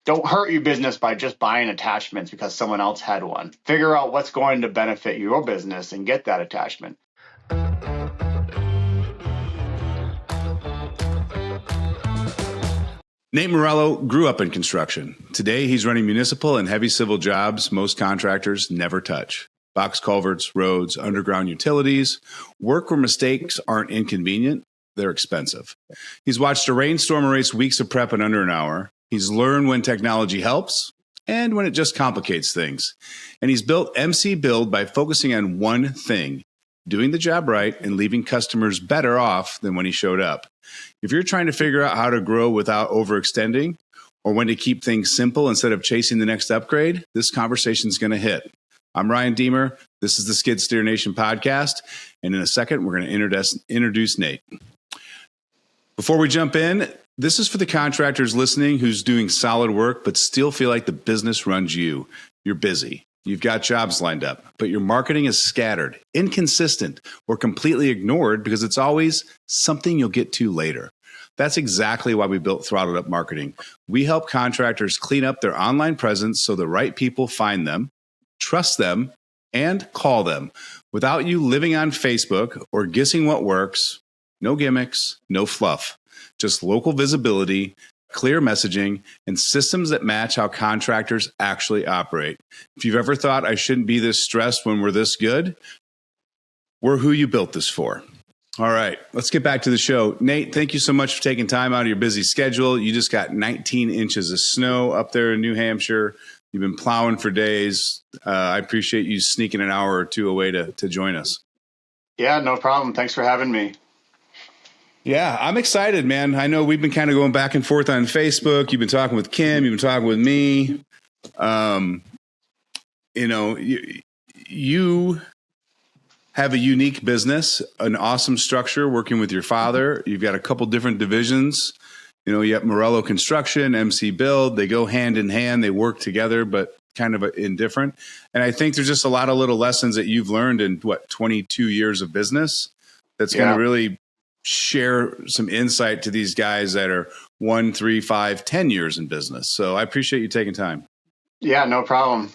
don't hurt your business by just buying attachments because someone else had one. Figure out what's going to benefit your business and get that attachment. Nate Morello grew up in construction. Today, he's running municipal and heavy civil jobs most contractors never touch. Box culverts, roads, underground utilities, work where mistakes aren't inconvenient, they're expensive. He's watched a rainstorm erase weeks of prep in under an hour. He's learned when technology helps and when it just complicates things. And he's built MC Build by focusing on one thing, doing the job right and leaving customers better off than when he showed up. If you're trying to figure out how to grow without overextending or when to keep things simple instead of chasing the next upgrade, this conversation is going to hit. I'm Ryan Deemer. This is the Skid Steer Nation podcast. And in a second, we're going to introduce Nate. Before we jump in, this is for the contractors listening who's doing solid work, but still feel like the business runs you. You're busy. You've got jobs lined up, but your marketing is scattered, inconsistent, or completely ignored because it's always something you'll get to later. That's exactly why we built Throttled Up Marketing. We help contractors clean up their online presence so the right people find them, trust them, and call them without you living on Facebook or guessing what works. No gimmicks, no fluff, just local visibility, clear messaging, and systems that match how contractors actually operate. If you've ever thought I shouldn't be this stressed when we're this good, we're who you built this for. All right, let's get back to the show. Nate, thank you so much for taking time out of your busy schedule. You just got 19 inches of snow up there in New Hampshire. You've been plowing for days. I appreciate you sneaking an hour or two away to join us. Yeah, no problem. Thanks for having me. Yeah, I'm excited, man. I know we've been kind of going back and forth on Facebook. You've been talking with Kim. You've been talking with me. You have a unique business, an awesome structure working with your father. You've got a couple different divisions. You have Morello Construction, MC Build. They go hand in hand. They work together, but kind of indifferent. And I think there's just a lot of little lessons that you've learned in 22 years of business that's going to really share some insight to these guys that are 1, 3, 5, 10 years in business. So I appreciate you taking time. Yeah, no problem.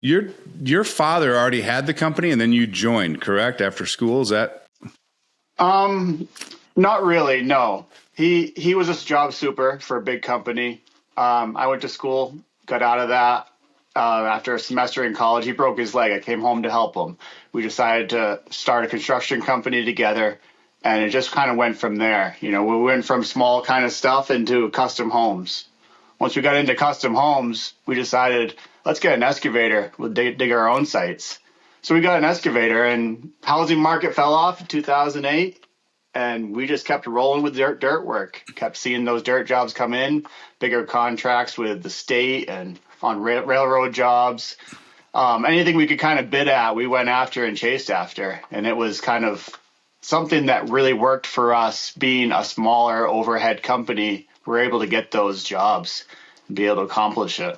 Your father already had the company and then you joined, correct? After school, is that? Not really. No, he was a job super for a big company. I went to school, got out of that. After a semester in college, he broke his leg. I came home to help him. We decided to start a construction company together, and it just kind of went from there. We went from small kind of stuff into custom homes. Once we got into custom homes, we decided, let's get an excavator. We'll dig our own sites. So we got an excavator, and housing market fell off in 2008, and we just kept rolling with dirt work. Kept seeing those dirt jobs come in, bigger contracts with the state and on railroad jobs. Anything we could kind of bid at, we went after and chased after. And it was kind of something that really worked for us. Being a smaller overhead company, we're able to get those jobs and be able to accomplish it.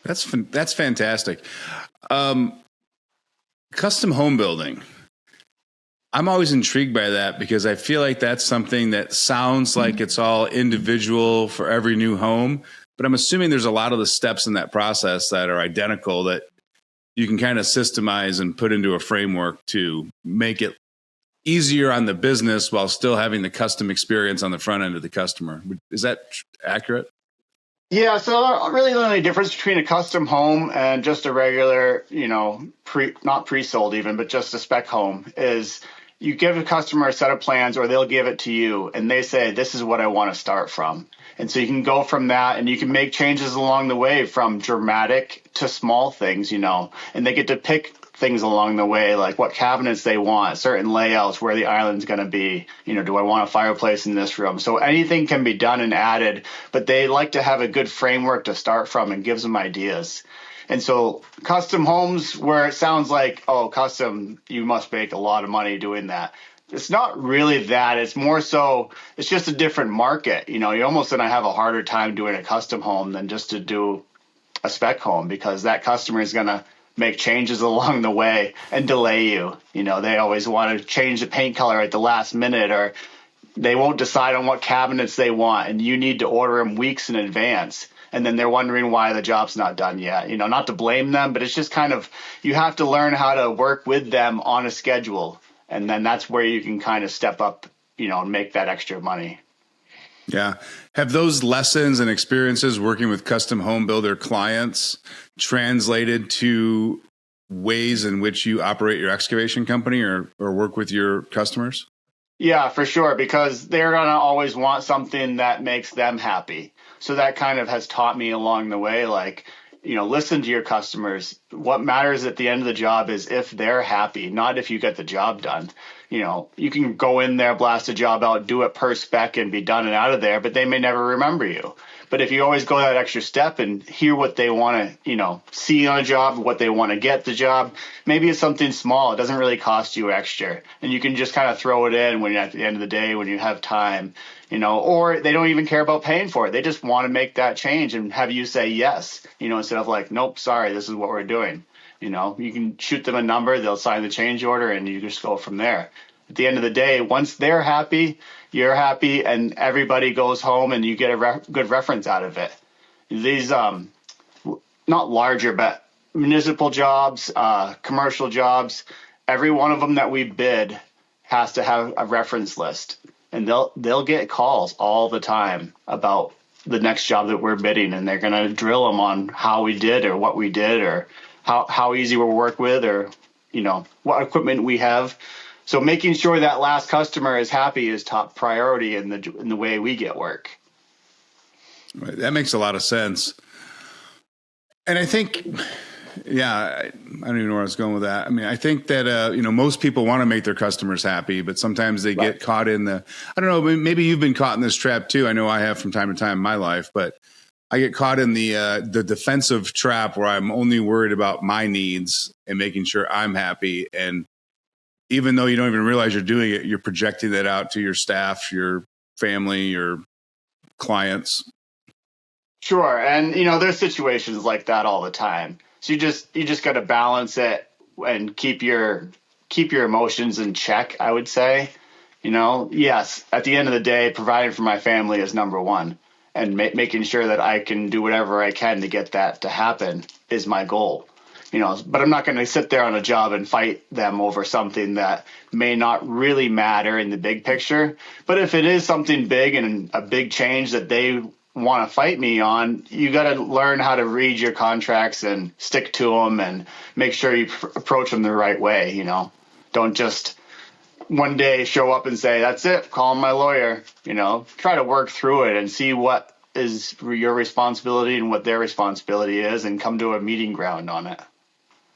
That's fantastic. Custom home building. I'm always intrigued by that because I feel like that's something that sounds like it's all individual for every new home. But I'm assuming there's a lot of the steps in that process that are identical that you can kind of systemize and put into a framework to make it easier on the business while still having the custom experience on the front end of the customer. Is that accurate? Yeah, so really the only difference between a custom home and just a regular, not pre-sold even, but just a spec home is you give a customer a set of plans or they'll give it to you and they say, this is what I want to start from. And so you can go from that and you can make changes along the way from dramatic to small things, and they get to pick things along the way, like what cabinets they want, certain layouts, where the island's going to be, do I want a fireplace in this room? So anything can be done and added, but they like to have a good framework to start from and gives them ideas. And so custom homes where it sounds like, custom, you must make a lot of money doing that. It's not really that. It's more so it's just a different market. You almost going to have a harder time doing a custom home than just to do a spec home because that customer is going to make changes along the way and delay you. They always want to change the paint color at the last minute or they won't decide on what cabinets they want, and you need to order them weeks in advance. And then they're wondering why the job's not done yet. Not to blame them, but it's just kind of, you have to learn how to work with them on a schedule. And then that's where you can kind of step up, and make that extra money. Yeah. Have those lessons and experiences working with custom home builder clients translated to ways in which you operate your excavation company or work with your customers? Yeah, for sure, because they're going to always want something that makes them happy. So that kind of has taught me along the way, like, listen to your customers. What matters at the end of the job is if they're happy, not if you get the job done. You can go in there, blast a job out, do it per spec and be done and out of there, but they may never remember you. But if you always go that extra step and hear what they want to, see on a job, what they want to get the job, maybe it's something small. It doesn't really cost you extra. And you can just kind of throw it in when you're at the end of the day, when you have time, or they don't even care about paying for it. They just want to make that change and have you say yes, instead of like, nope, sorry, this is what we're doing. You can shoot them a number, they'll sign the change order, and you just go from there. At the end of the day, once they're happy, you're happy, and everybody goes home, and you get a good reference out of it. These, not larger, but municipal jobs, commercial jobs, every one of them that we bid has to have a reference list, and they'll get calls all the time about the next job that we're bidding, and they're going to drill them on how we did or what we did or how easy we work with or, what equipment we have. So making sure that last customer is happy is top priority in the way we get work. Right. That makes a lot of sense. And I think, I don't even know where I was going with that. I mean, I think that, most people want to make their customers happy, but sometimes they get caught in I don't know, maybe you've been caught in this trap too. I know I have from time to time in my life, but I get caught in the defensive trap where I'm only worried about my needs and making sure I'm happy. And even though you don't even realize you're doing it, you're projecting that out to your staff, your family, your clients. Sure. And, there's situations like that all the time. So you just got to balance it and keep your emotions in check, I would say. Yes, at the end of the day, providing for my family is number one. And making sure that I can do whatever I can to get that to happen is my goal. But I'm not going to sit there on a job and fight them over something that may not really matter in the big picture. But if it is something big and a big change that they want to fight me on, you got to learn how to read your contracts and stick to them and make sure you approach them the right way. Don't just one day show up and say, that's it, call my lawyer. Try to work through it and see what is your responsibility and what their responsibility is and come to a meeting ground on it.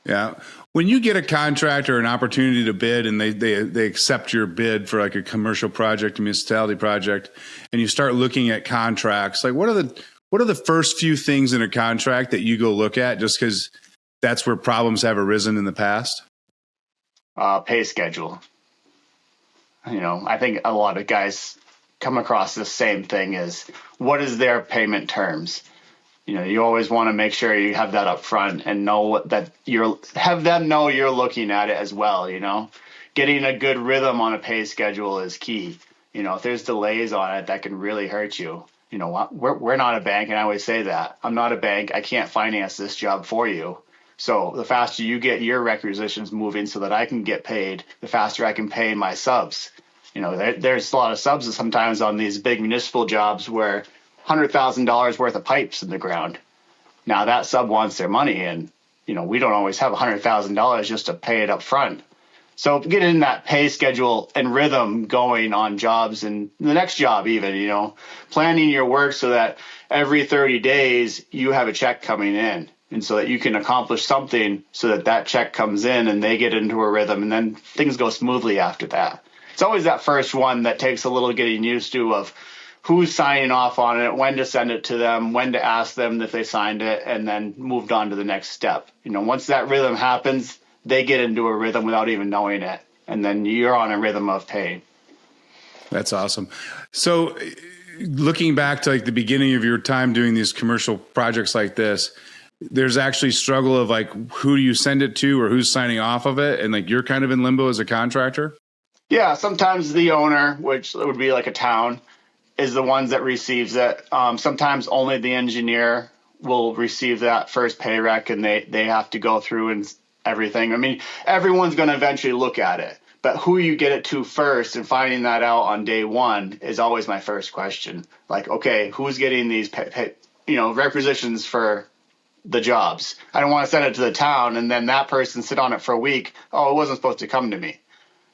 Yeah. When you get a contract or an opportunity to bid and they accept your bid for like a commercial project, a municipality project, and you start looking at contracts, like what are the first few things in a contract that you go look at just because that's where problems have arisen in the past? Pay schedule. I think a lot of guys come across the same thing as what is their payment terms? You always want to make sure you have that up front and know that have them know you're looking at it as well. Getting a good rhythm on a pay schedule is key. If there's delays on it, that can really hurt you. We're not a bank, and I always say that. I'm not a bank. I can't finance this job for you. So the faster you get your requisitions moving so that I can get paid, the faster I can pay my subs. There's a lot of subs sometimes on these big municipal jobs where $100,000 worth of pipes in the ground. Now that sub wants their money, and we don't always have $100,000 just to pay it up front. So getting that pay schedule and rhythm going on jobs and the next job even, planning your work so that every 30 days you have a check coming in, and so that you can accomplish something so that that check comes in and they get into a rhythm, and then things go smoothly after that. It's always that first one that takes a little getting used to of who's signing off on it, when to send it to them, when to ask them if they signed it, and then moved on to the next step. Once that rhythm happens, they get into a rhythm without even knowing it, and then you're on a rhythm of pay. That's awesome. So looking back to like the beginning of your time doing these commercial projects like this, there's actually struggle of like, who do you send it to or who's signing off of it? And like, you're kind of in limbo as a contractor? Yeah, sometimes the owner, which would be like a town, is the ones that receives it. Sometimes only the engineer will receive that first pay rec, and they have to go through and everything. I mean, everyone's going to eventually look at it, but who you get it to first and finding that out on day one is always my first question. Like, okay, who's getting these requisitions for the jobs? I don't want to send it to the town and then that person sit on it for a week. Oh, it wasn't supposed to come to me.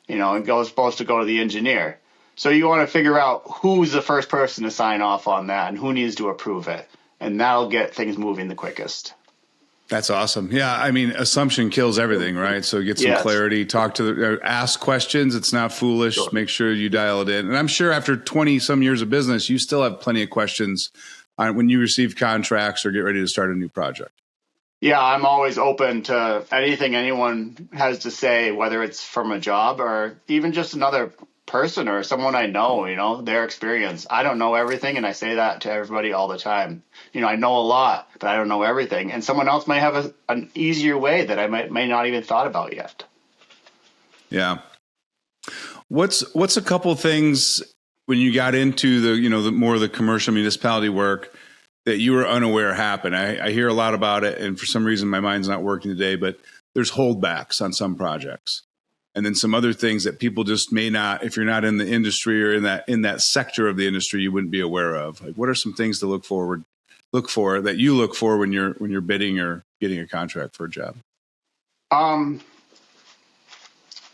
It was supposed to go to the engineer. So you want to figure out who's the first person to sign off on that and who needs to approve it. And that'll get things moving the quickest. That's awesome. Yeah. I mean, assumption kills everything, right? So get some clarity, ask questions. It's not foolish. Sure. Make sure you dial it in. And I'm sure after 20 some years of business, you still have plenty of questions when you receive contracts or get ready to start a new project. Yeah, I'm always open to anything anyone has to say, whether it's from a job or even just another person or someone I know, their experience. I don't know everything, and I say that to everybody all the time. I know a lot, but I don't know everything. And someone else might have an easier way that I may not even thought about yet. Yeah. What's a couple things when you got into the more of the commercial municipality work that you were unaware happened? I hear a lot about it, and for some reason my mind's not working today, but there's holdbacks on some projects. And then some other things that people just may not, if you're not in the industry or in that sector of the industry, you wouldn't be aware of. Like, what are some things to look for that you look for when you're bidding or getting a contract for a job?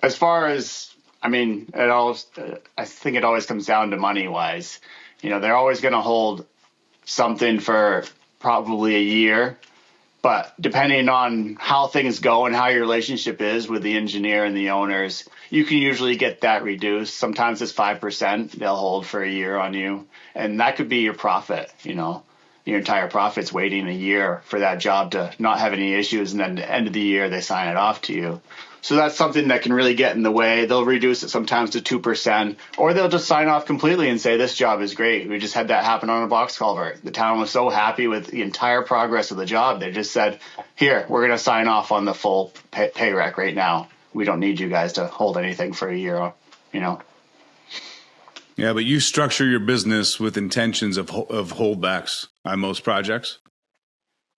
As far as, I think it always comes down to money wise. They're always going to hold something for probably a year, but depending on how things go and how your relationship is with the engineer and the owners, you can usually get that reduced. Sometimes it's 5%. They'll hold for a year on you, and that could be your profit. Your entire profit's waiting a year for that job to not have any issues, and then at the end of the year they sign it off to you. So that's something that can really get in the way. They'll reduce it sometimes to 2%, or they'll just sign off completely and say, this job is great. We just had that happen on a box culvert. The town was so happy with the entire progress of the job. They just said, here, we're going to sign off on the full pay rec right now. We don't need you guys to hold anything for a year, Yeah, but you structure your business with intentions of holdbacks on most projects.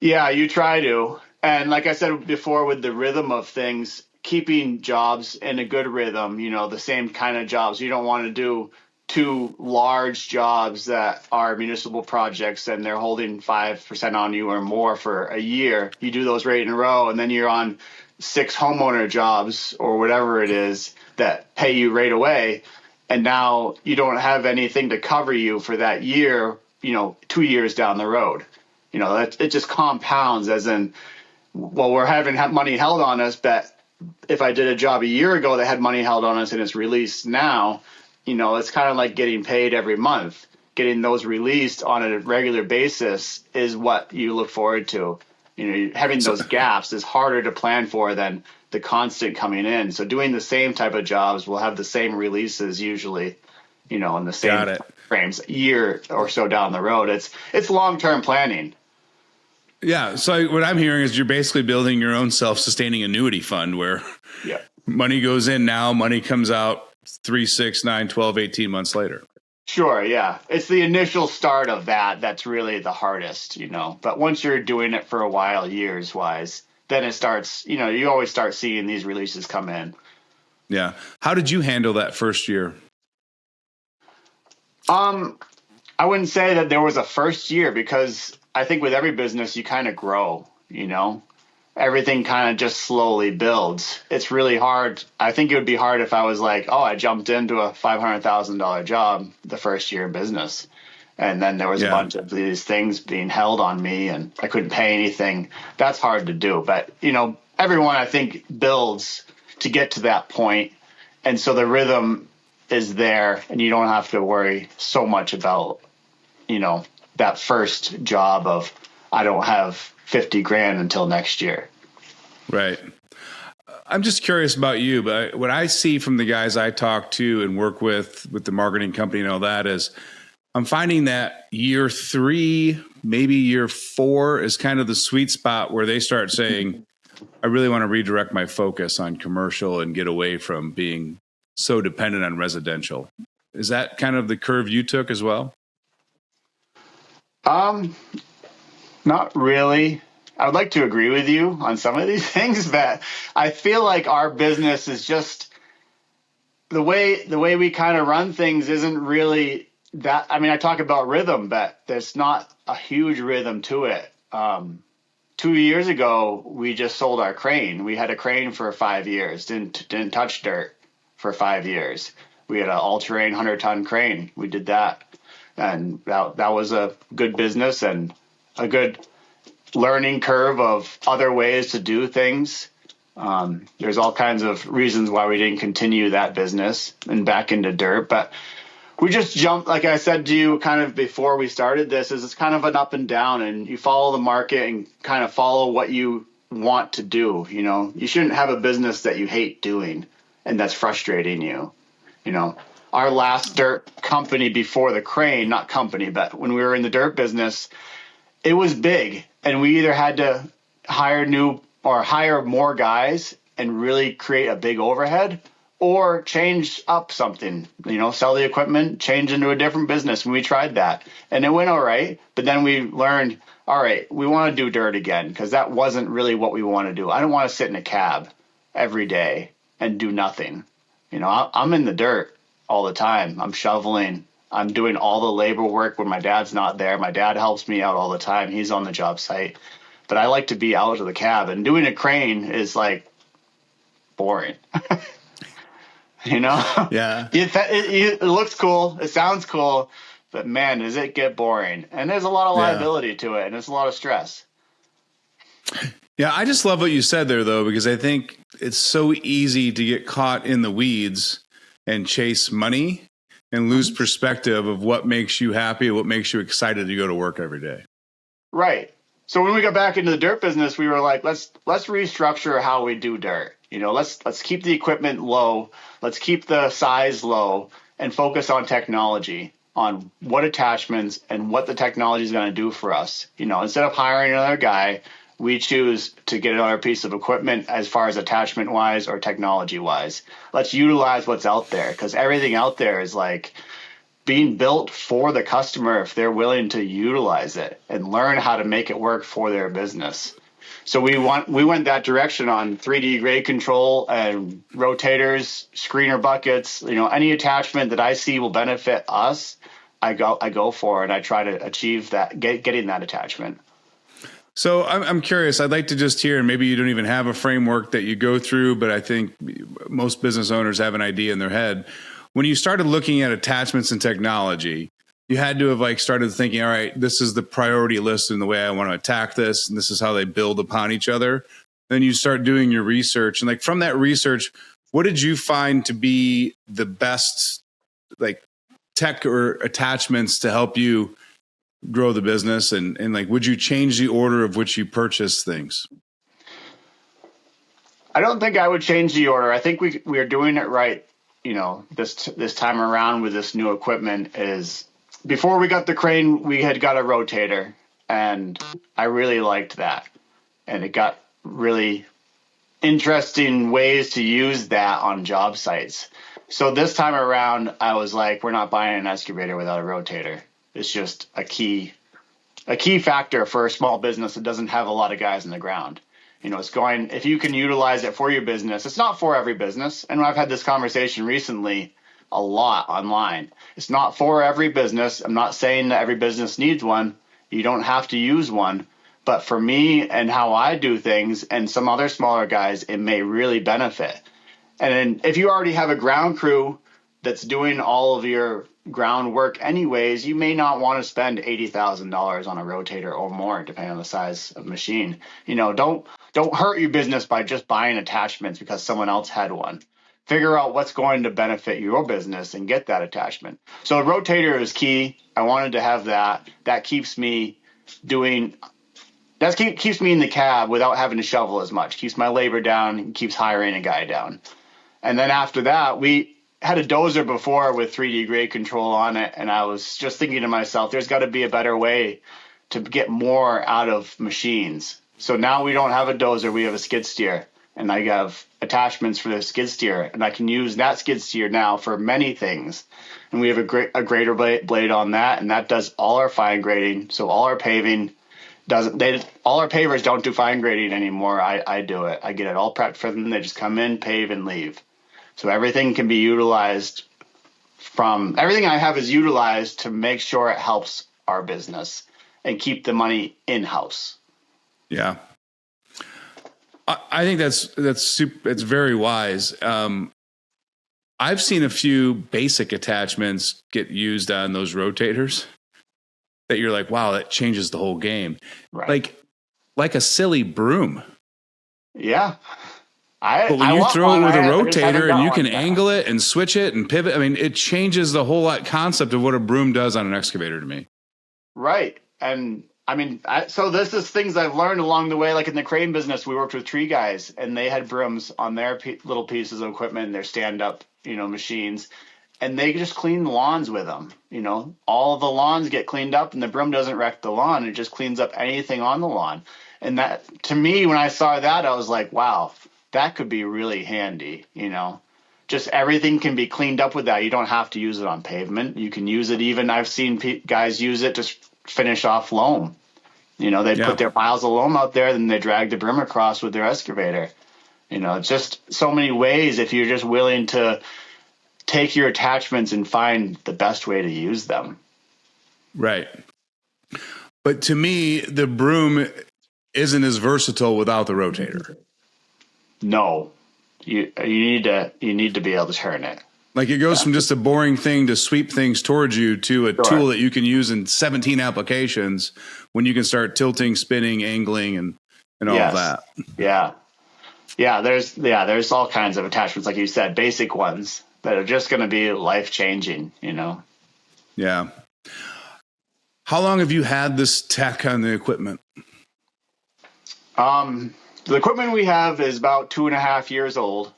Yeah, you try to. And like I said before, with the rhythm of things, keeping jobs in a good rhythm, the same kind of jobs. You don't want to do two large jobs that are municipal projects and they're holding 5% on you or more for a year. You do those right in a row, and then you're on 6 homeowner jobs or whatever it is that pay you right away. And now you don't have anything to cover you for that year, 2 years down the road. It just compounds, as in, well, we're having money held on us, but if I did a job a year ago that had money held on us and it's released now, it's kind of like getting paid every month. Getting those released on a regular basis is what you look forward to. Having those gaps is harder to plan for than the constant coming in. So doing the same type of jobs will have the same releases usually, in the same frames, a year or so down the road. It's long-term planning. Yeah. So what I'm hearing is you're basically building your own self-sustaining annuity fund where money goes in now, money comes out 3, 6, 9, 12, 18 months later. Sure. Yeah. It's the initial start of that's really the hardest, but once you're doing it for a while, years wise, then it starts, you always start seeing these releases come in. Yeah. How did you handle that first year? I wouldn't say that there was a first year, because I think with every business, you kind of grow, everything kind of just slowly builds. It's really hard. I think it would be hard if I was like, oh, I jumped into a $500,000 job the first year of business. And then there was a bunch of these things being held on me and I couldn't pay anything. That's hard to do. But, everyone, I think, builds to get to that point. And so the rhythm is there and you don't have to worry so much about, that first job of, I don't have 50 grand until next year. Right. I'm just curious about you, but what I see from the guys I talk to and work with the marketing company and all that is I'm finding that year 3, maybe year 4 is kind of the sweet spot where they start saying, I really want to redirect my focus on commercial and get away from being so dependent on residential. Is that kind of the curve you took as well? Not really. I would like to agree with you on some of these things, but I feel like our business is just the way we kind of run things isn't really that. I mean, I talk about rhythm, but there's not a huge rhythm to it. 2 years ago, we just sold our crane. We had a crane for 5 years. Didn't touch dirt for 5 years. We had an all-terrain 100-ton crane. We did that, and that was a good business and a good learning curve of other ways to do things. There's all kinds of reasons why we didn't continue that business and back into dirt, but we just jumped, like I said to you kind of before we started this, is it's kind of an up and down, and you follow the market and kind of follow what you want to do. You shouldn't have a business that you hate doing and that's frustrating you. Our last dirt company before the crane, not company, but when we were in the dirt business, it was big, and we either had to hire more guys and really create a big overhead, or change up something, sell the equipment, change into a different business. And we tried that, and it went all right. But then we learned, all right, we want to do dirt again, because that wasn't really what we want to do. I don't want to sit in a cab every day and do nothing. I'm in the dirt all the time. I'm shoveling. I'm doing all the labor work when my dad's not there. My dad helps me out all the time. He's on the job site. But I like to be out of the cab. And doing a crane is like boring. Yeah. It looks cool. It sounds cool. But man, does it get boring. And there's a lot of liability to it. And there's a lot of stress. Yeah, I just love what you said there, though, because I think it's so easy to get caught in the weeds and chase money and lose perspective of what makes you happy, what makes you excited to go to work every day. Right. So when we got back into the dirt business, we were like, let's restructure how we do dirt. Let's keep the equipment low. Let's keep the size low and focus on technology, on what attachments and what the technology is going to do for us. Instead of hiring another guy, we choose to get another piece of equipment as far as attachment wise or technology wise. Let's utilize what's out there, because everything out there is like being built for the customer if they're willing to utilize it and learn how to make it work for their business. So we went that direction on 3D grade control and rotators, screener buckets. Any attachment that I see will benefit us, I go for, and I try to achieve that, getting that attachment. So I'm curious. I'd like to just hear, and maybe you don't even have a framework that you go through, but I think most business owners have an idea in their head. When you started looking at attachments and technology, you had to have started thinking, all right, this is the priority list in the way I want to attack this, and this is how they build upon each other. Then you start doing your research, and from that research, what did you find to be the best tech or attachments to help you grow the business, and would you change the order of which you purchase things? I don't think I would change the order. I think we are doing it right. This time around with this new equipment is, before we got the crane, we had got a rotator, and I really liked that. And it got really interesting ways to use that on job sites. So this time around, I was like, we're not buying an excavator without a rotator. It's just a key factor for a small business that doesn't have a lot of guys in the ground. If you can utilize it for your business, it's not for every business. And I've had this conversation recently a lot online. It's not for every business. I'm not saying that every business needs one. You don't have to use one. But for me and how I do things and some other smaller guys, it may really benefit. And if you already have a ground crew that's doing all of your groundwork anyways, you may not want to spend $80,000 on a rotator or more, depending on the size of machine. Don't hurt your business by just buying attachments because someone else had one. Figure out what's going to benefit your business and get that attachment. So a rotator is key. I wanted to have that. That keeps me in the cab without having to shovel as much. Keeps my labor down and keeps hiring a guy down. And then after that, we had a dozer before with 3D grade control on it, and I was just thinking to myself, there's got to be a better way to get more out of machines. So now we don't have a dozer, we have a skid steer. and I have attachments for the skid steer, and I can use that skid steer now for many things. And we have a grader blade on that, and that does all our fine grading. So all our paving all our pavers don't do fine grading anymore. I do it. I get it all prepped for them. They just come in, pave, and leave. So everything can be utilized everything I have is utilized to make sure it helps our business and keep the money in-house. Yeah. I think it's very wise. I've seen a few basic attachments get used on those rotators that you're like, wow, that changes the whole game. Right. Like a silly broom. Yeah. But when you throw it with a rotator and you can angle it and switch it and pivot, I mean, it changes the whole concept of what a broom does on an excavator to me. Right. And I mean, so this is things I've learned along the way. Like in the crane business, we worked with tree guys, and they had brooms on their little pieces of equipment, their stand-up, machines, and they just clean the lawns with them. All the lawns get cleaned up, and the broom doesn't wreck the lawn. It just cleans up anything on the lawn. And that, to me, when I saw that, I was like, wow, that could be really handy. Just everything can be cleaned up with that. You don't have to use it on pavement. You can use it even. I've seen guys use it to finish off loam. They put their piles of loam out there, then they drag the brim across with their excavator. Just so many ways if you're just willing to take your attachments and find the best way to use them. Right. But to me, the broom isn't as versatile without the rotator. No. You need to be able to turn it. Like it goes from just a boring thing to sweep things towards you to a tool that you can use in 17 applications when you can start tilting, spinning, angling, and all of that. Yeah. Yeah. There's all kinds of attachments, like you said, basic ones that are just going to be life changing, Yeah. How long have you had this tech on the equipment? The equipment we have is about 2.5 years old.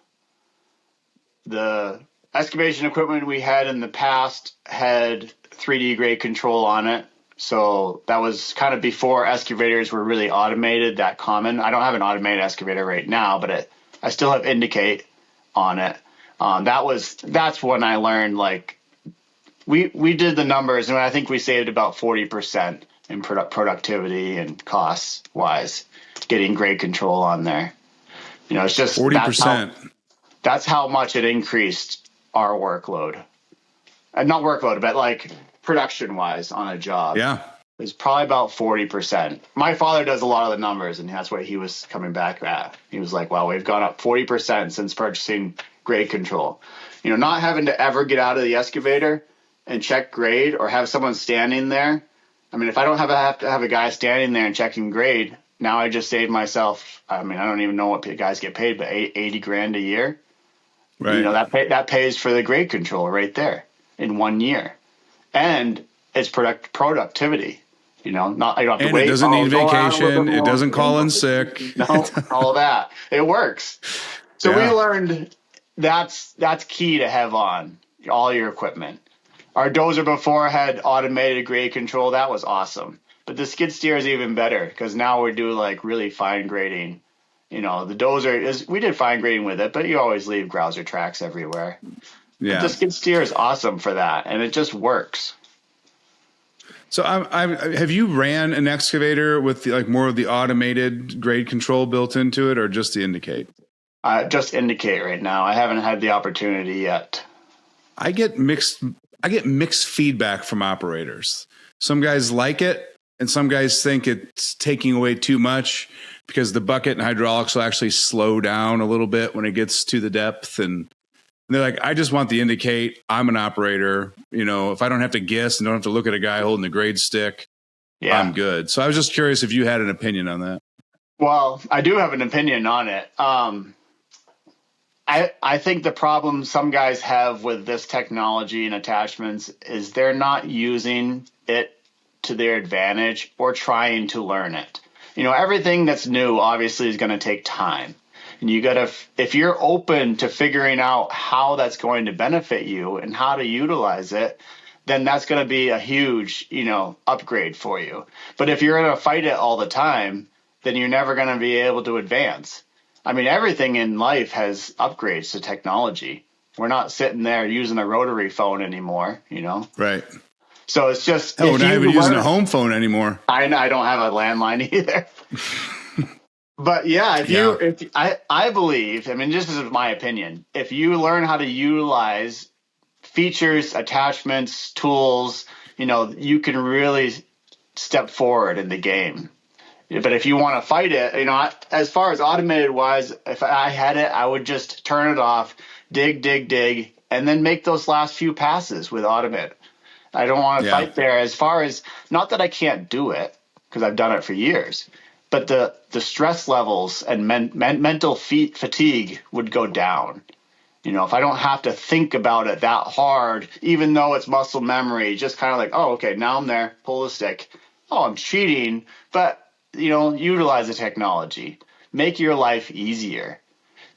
The excavation equipment we had in the past had 3D grade control on it. So that was kind of before excavators were really automated, that common. I don't have an automated excavator right now, but I still have indicate on it. That's when I learned, like, we did the numbers, and I think we saved about 40% in productivity and costs wise, getting grade control on there. It's just 40%. That's how much it increased our workload. Not workload, but like production-wise on a job. Yeah. It's probably about 40%. My father does a lot of the numbers, and that's what he was coming back at. He was like, wow, we've gone up 40% since purchasing grade control. Not having to ever get out of the excavator and check grade or have someone standing there. I mean, if I don't have to have a guy standing there and checking grade, now I just saved myself, I mean, I don't even know what guys get paid, but $80,000 a year. Right. That pays for the grade control right there in 1 year. And it's productivity. I don't have to wait. It doesn't need vacation. It doesn't call in sick. No, all that. It works. So we learned that's key to have on all your equipment. Our dozer before had automated grade control. That was awesome. But the skid steer is even better because now we do like really fine grading. The dozer we did fine grading with it, but you always leave grouser tracks everywhere. Yeah. But the skid steer is awesome for that, and it just works. So have you ran an excavator with more of the automated grade control built into it, or just the indicate? Just indicate right now. I haven't had the opportunity yet. I get mixed feedback from operators. Some guys like it, and some guys think it's taking away too much because the bucket and hydraulics will actually slow down a little bit when it gets to the depth. And they're like, I just want the indicate. I'm an operator. If I don't have to guess and don't have to look at a guy holding the grade stick, I'm good. So I was just curious if you had an opinion on that. Well, I do have an opinion on it. I think the problem some guys have with this technology and attachments is they're not using it to their advantage or trying to learn it. Everything that's new obviously is going to take time. And you got to, if you're open to figuring out how that's going to benefit you and how to utilize it, then that's going to be a huge, upgrade for you. But if you're going to fight it all the time, then you're never going to be able to advance. I mean, everything in life has upgrades to technology. We're not sitting there using a rotary phone anymore, Right. So it's just, Oh, we're if not you even using a learn, home phone anymore. I don't have a landline either. But yeah, Yeah. I believe, I mean, this is my opinion. If you learn how to utilize features, attachments, tools, you can really step forward in the game. But if you want to fight it, as far as automated wise, if I had it, I would just turn it off, dig, and then make those last few passes with automated. I don't want to Yeah. fight there as far as, not that I can't do it because I've done it for years, but the stress levels and mental fatigue would go down. If I don't have to think about it that hard, even though it's muscle memory, just kind of like, oh, okay, now I'm there, pull the stick. Oh, I'm cheating, but utilize the technology. Make your life easier.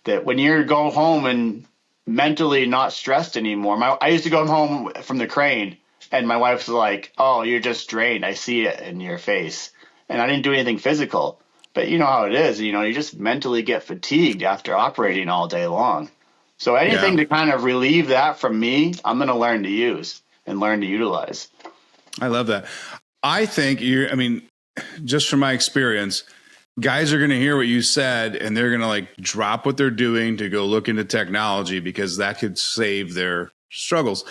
That when you go home and mentally not stressed anymore. I used to go home from the crane and my wife was like, oh, you're just drained. I see it in your face. And I didn't do anything physical. But you know how it is. You just mentally get fatigued after operating all day long. So Yeah. anything to kind of relieve that from me, I'm going to learn to use and learn to utilize. I love that. I think just from my experience, guys are going to hear what you said and they're going to like drop what they're doing to go look into technology because that could save their struggles.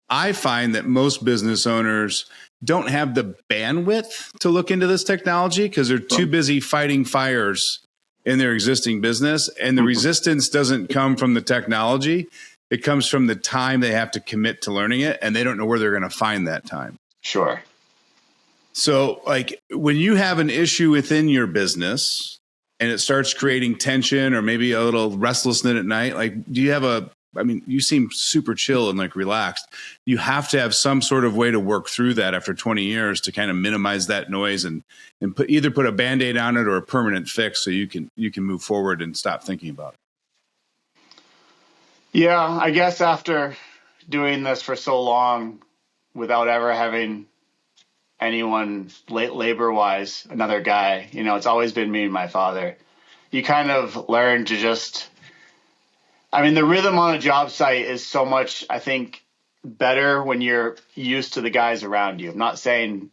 I find that most business owners don't have the bandwidth to look into this technology because they're too busy fighting fires in their existing business. And the resistance doesn't come from the technology. It comes from the time they have to commit to learning it. And they don't know where they're going to find that time. Sure. So like when you have an issue within your business and it starts creating tension or maybe a little restlessness at night, like do you have you seem super chill and like relaxed. You have to have some sort of way to work through that after 20 years to kind of minimize that noise and either put a Band-Aid on it or a permanent fix so you can move forward and stop thinking about it. Yeah, I guess after doing this for so long without ever having anyone labor wise, another guy, it's always been me and my father. You kind of learn to the rhythm on a job site is so much, I think, better when you're used to the guys around you. I'm not telling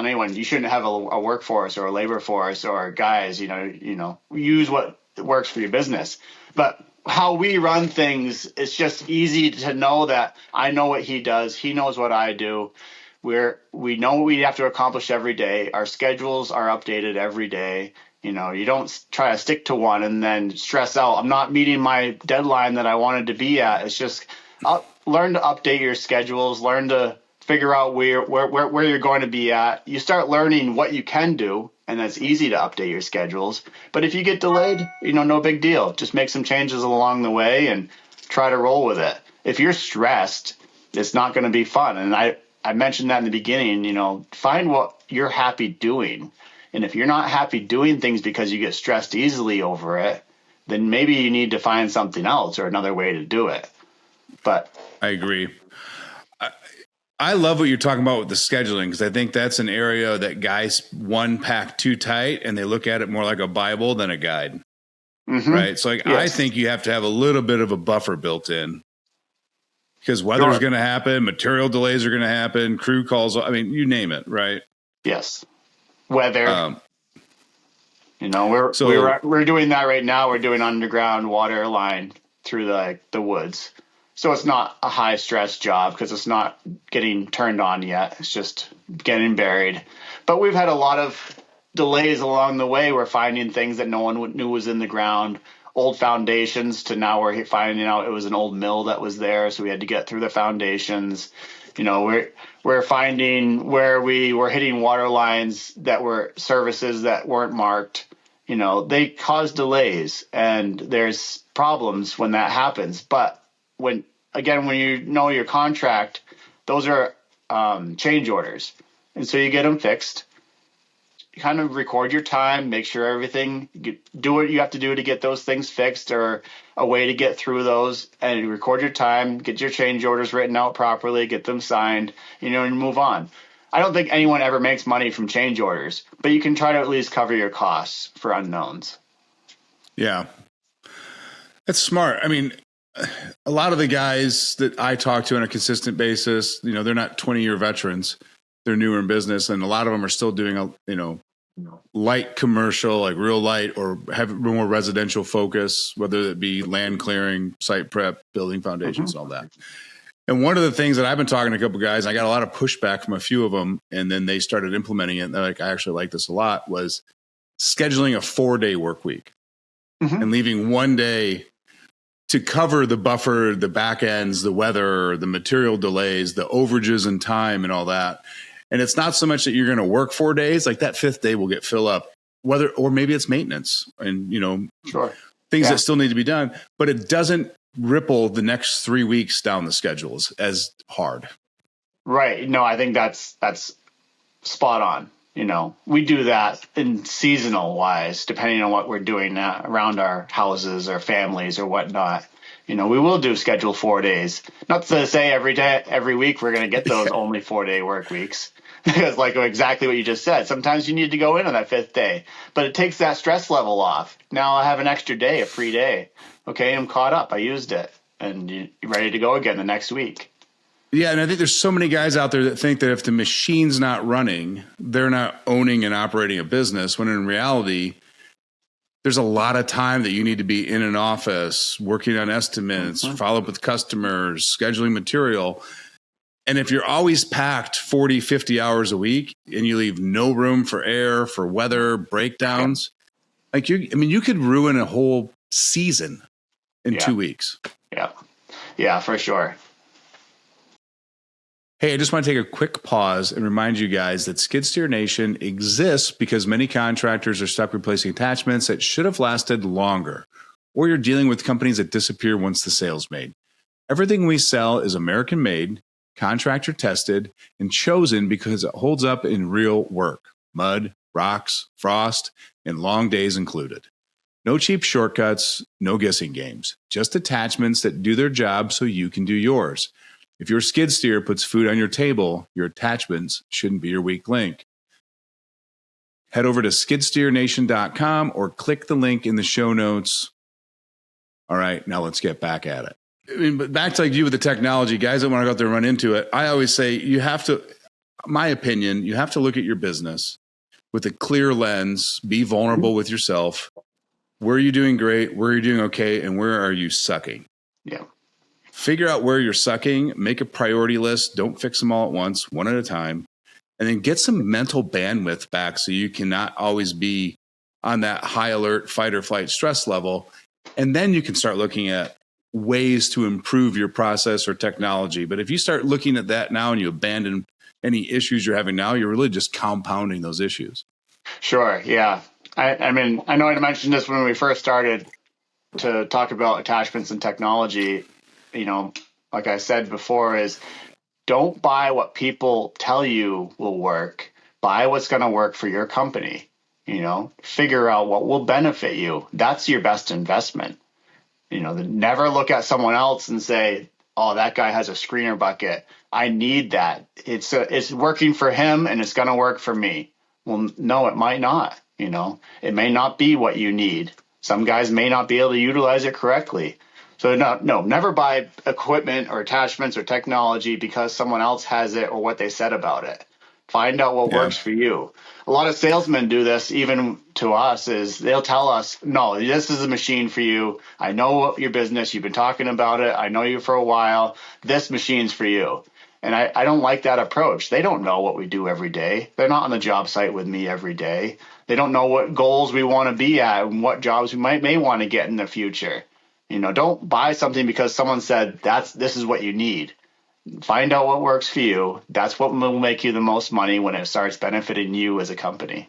anyone you shouldn't have a workforce or a labor force or guys, use what works for your business. But how we run things, it's just easy to know that I know what he does. He knows what I do. We know what we have to accomplish every day. Our schedules are updated every day. You don't try to stick to one and then stress out. I'm not meeting my deadline that I wanted to be at. It's just learn to update your schedules, learn to figure out where you're going to be at. You start learning what you can do, and that's easy to update your schedules. But if you get delayed, no big deal. Just make some changes along the way and try to roll with it. If you're stressed, it's not going to be fun. And I mentioned that in the beginning, find what you're happy doing. And if you're not happy doing things because you get stressed easily over it, then maybe you need to find something else or another way to do it. But I agree. I love what you're talking about with the scheduling because I think that's an area that guys pack too tight and they look at it more like a Bible than a guide. Mm-hmm. Right. So yes. I think you have to have a little bit of a buffer built in because weather's going to happen, material delays are going to happen, crew calls. You name it. Right. Yes. Weather. We're doing that right now. We're doing underground water line through the woods. So it's not a high stress job because it's not getting turned on yet. It's just getting buried. But we've had a lot of delays along the way. We're finding things that no one knew was in the ground, old foundations to now we're finding out it was an old mill that was there. So we had to get through the foundations. We're finding where we were hitting water lines that were services that weren't marked. They cause delays and there's problems when that happens. But when you know your contract, those are change orders. And so you get them fixed. You kind of record your time, make sure do what you have to do to get those things fixed or a way to get through those, and record your time, get your change orders written out properly, get them signed, and move on. I don't think anyone ever makes money from change orders, but you can try to at least cover your costs for unknowns. Yeah. That's smart. I mean, a lot of the guys that I talk to on a consistent basis, they're not 20-year veterans. They're newer in business, and a lot of them are still doing light commercial, like real light, or have more residential focus, whether it be land clearing, site prep, building foundations, all that. And one of the things that I've been talking to a couple of guys, I got a lot of pushback from a few of them, and then they started implementing it. And they're like, I actually like this a lot, was scheduling a 4-day work week and leaving one day to cover the buffer, the back ends, the weather, the material delays, the overages in time and all that. And it's not so much that you're going to work 4 days, like that 5th day will get filled up, or maybe it's maintenance and, things that still need to be done, but it doesn't ripple the next 3 weeks down the schedules as hard. Right. No, I think that's spot on. We do that in seasonal wise, depending on what we're doing around our houses or families or whatnot. We will do schedule 4 days. Not to say every week we're going to get those only 4-day work weeks. Because like exactly what you just said, sometimes you need to go in on that 5th day, but it takes that stress level off. Now I have an extra day, a free day. Okay, I'm caught up. I used it, and you're ready to go again the next week. Yeah, and I think there's so many guys out there that think that if the machine's not running, they're not owning and operating a business, when in reality, there's a lot of time that you need to be in an office, working on estimates, follow up with customers, scheduling material. And if you're always packed 40, 50 hours a week and you leave no room for air, for weather, breakdowns, you could ruin a whole season in 2 weeks. Yeah, for sure. Hey, I just want to take a quick pause and remind you guys that Skid Steer Nation exists because many contractors are stuck replacing attachments that should have lasted longer, or you're dealing with companies that disappear once the sale's made. Everything we sell is American made, contractor tested, and chosen because it holds up in real work. Mud, rocks, frost, and long days included. No cheap shortcuts, no guessing games. Just attachments that do their job so you can do yours. If your skid steer puts food on your table, your attachments shouldn't be your weak link. Head over to skidsteernation.com or click the link in the show notes. All right, now let's get back at it. But back to you with the technology, guys that want to go out there and run into it. I always say you have to look at your business with a clear lens, be vulnerable with yourself. Where are you doing great? Where are you doing okay? And where are you sucking? Yeah. Figure out where you're sucking, make a priority list. Don't fix them all at once, one at a time, and then get some mental bandwidth back so you cannot always be on that high alert, fight or flight stress level. And then you can start looking at ways to improve your process or technology. But if you start looking at that now and you abandon any issues you're having now, you're really just compounding those issues. Sure. Yeah. I mean, I know I mentioned this when we first started to talk about attachments and technology. Like I said before, is don't buy what people tell you will work. Buy what's going to work for your company. Figure out what will benefit you. That's your best investment. Never look at someone else and say, oh, that guy has a screener bucket. I need that. It's working for him and it's going to work for me. Well, no, it might not. It may not be what you need. Some guys may not be able to utilize it correctly. So never buy equipment or attachments or technology because someone else has it or what they said about it. Find out what works for you. A lot of salesmen do this, even to us, is they'll tell us, no, this is a machine for you. I know your business. You've been talking about it. I know you for a while. This machine's for you. And I don't like that approach. They don't know what we do every day. They're not on the job site with me every day. They don't know what goals we want to be at and what jobs we may want to get in the future. Don't buy something because someone said this is what you need. Find out what works for you. That's what will make you the most money when it starts benefiting you as a company.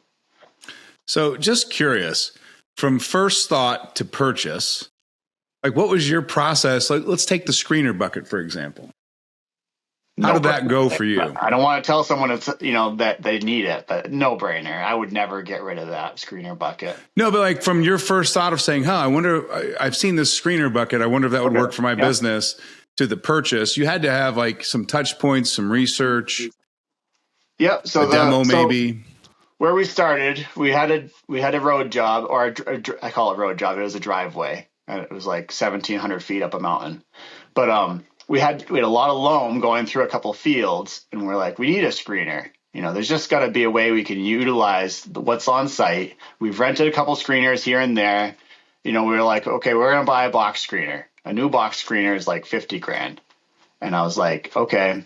So just curious, from first thought to purchase, what was your process? Let's take the screener bucket, for example. How did that go for you? I don't want to tell someone that they need it, but no brainer. I would never get rid of that screener bucket. No, but from your first thought of saying, I wonder, I've seen this screener bucket. I wonder if that would work for my business, to the purchase, you had to have some touch points, some research. Yep. So a demo maybe. where we started, we had a road job, or I call it road job. It was a driveway, and it was like 1,700 feet up a mountain. But we had a lot of loam going through a couple fields, and we're like, we need a screener. There's just got to be a way we can utilize what's on site. We've rented a couple screeners here and there. We were like, okay, we're gonna buy a box screener. A new box screener is like 50 grand. And I was like, okay,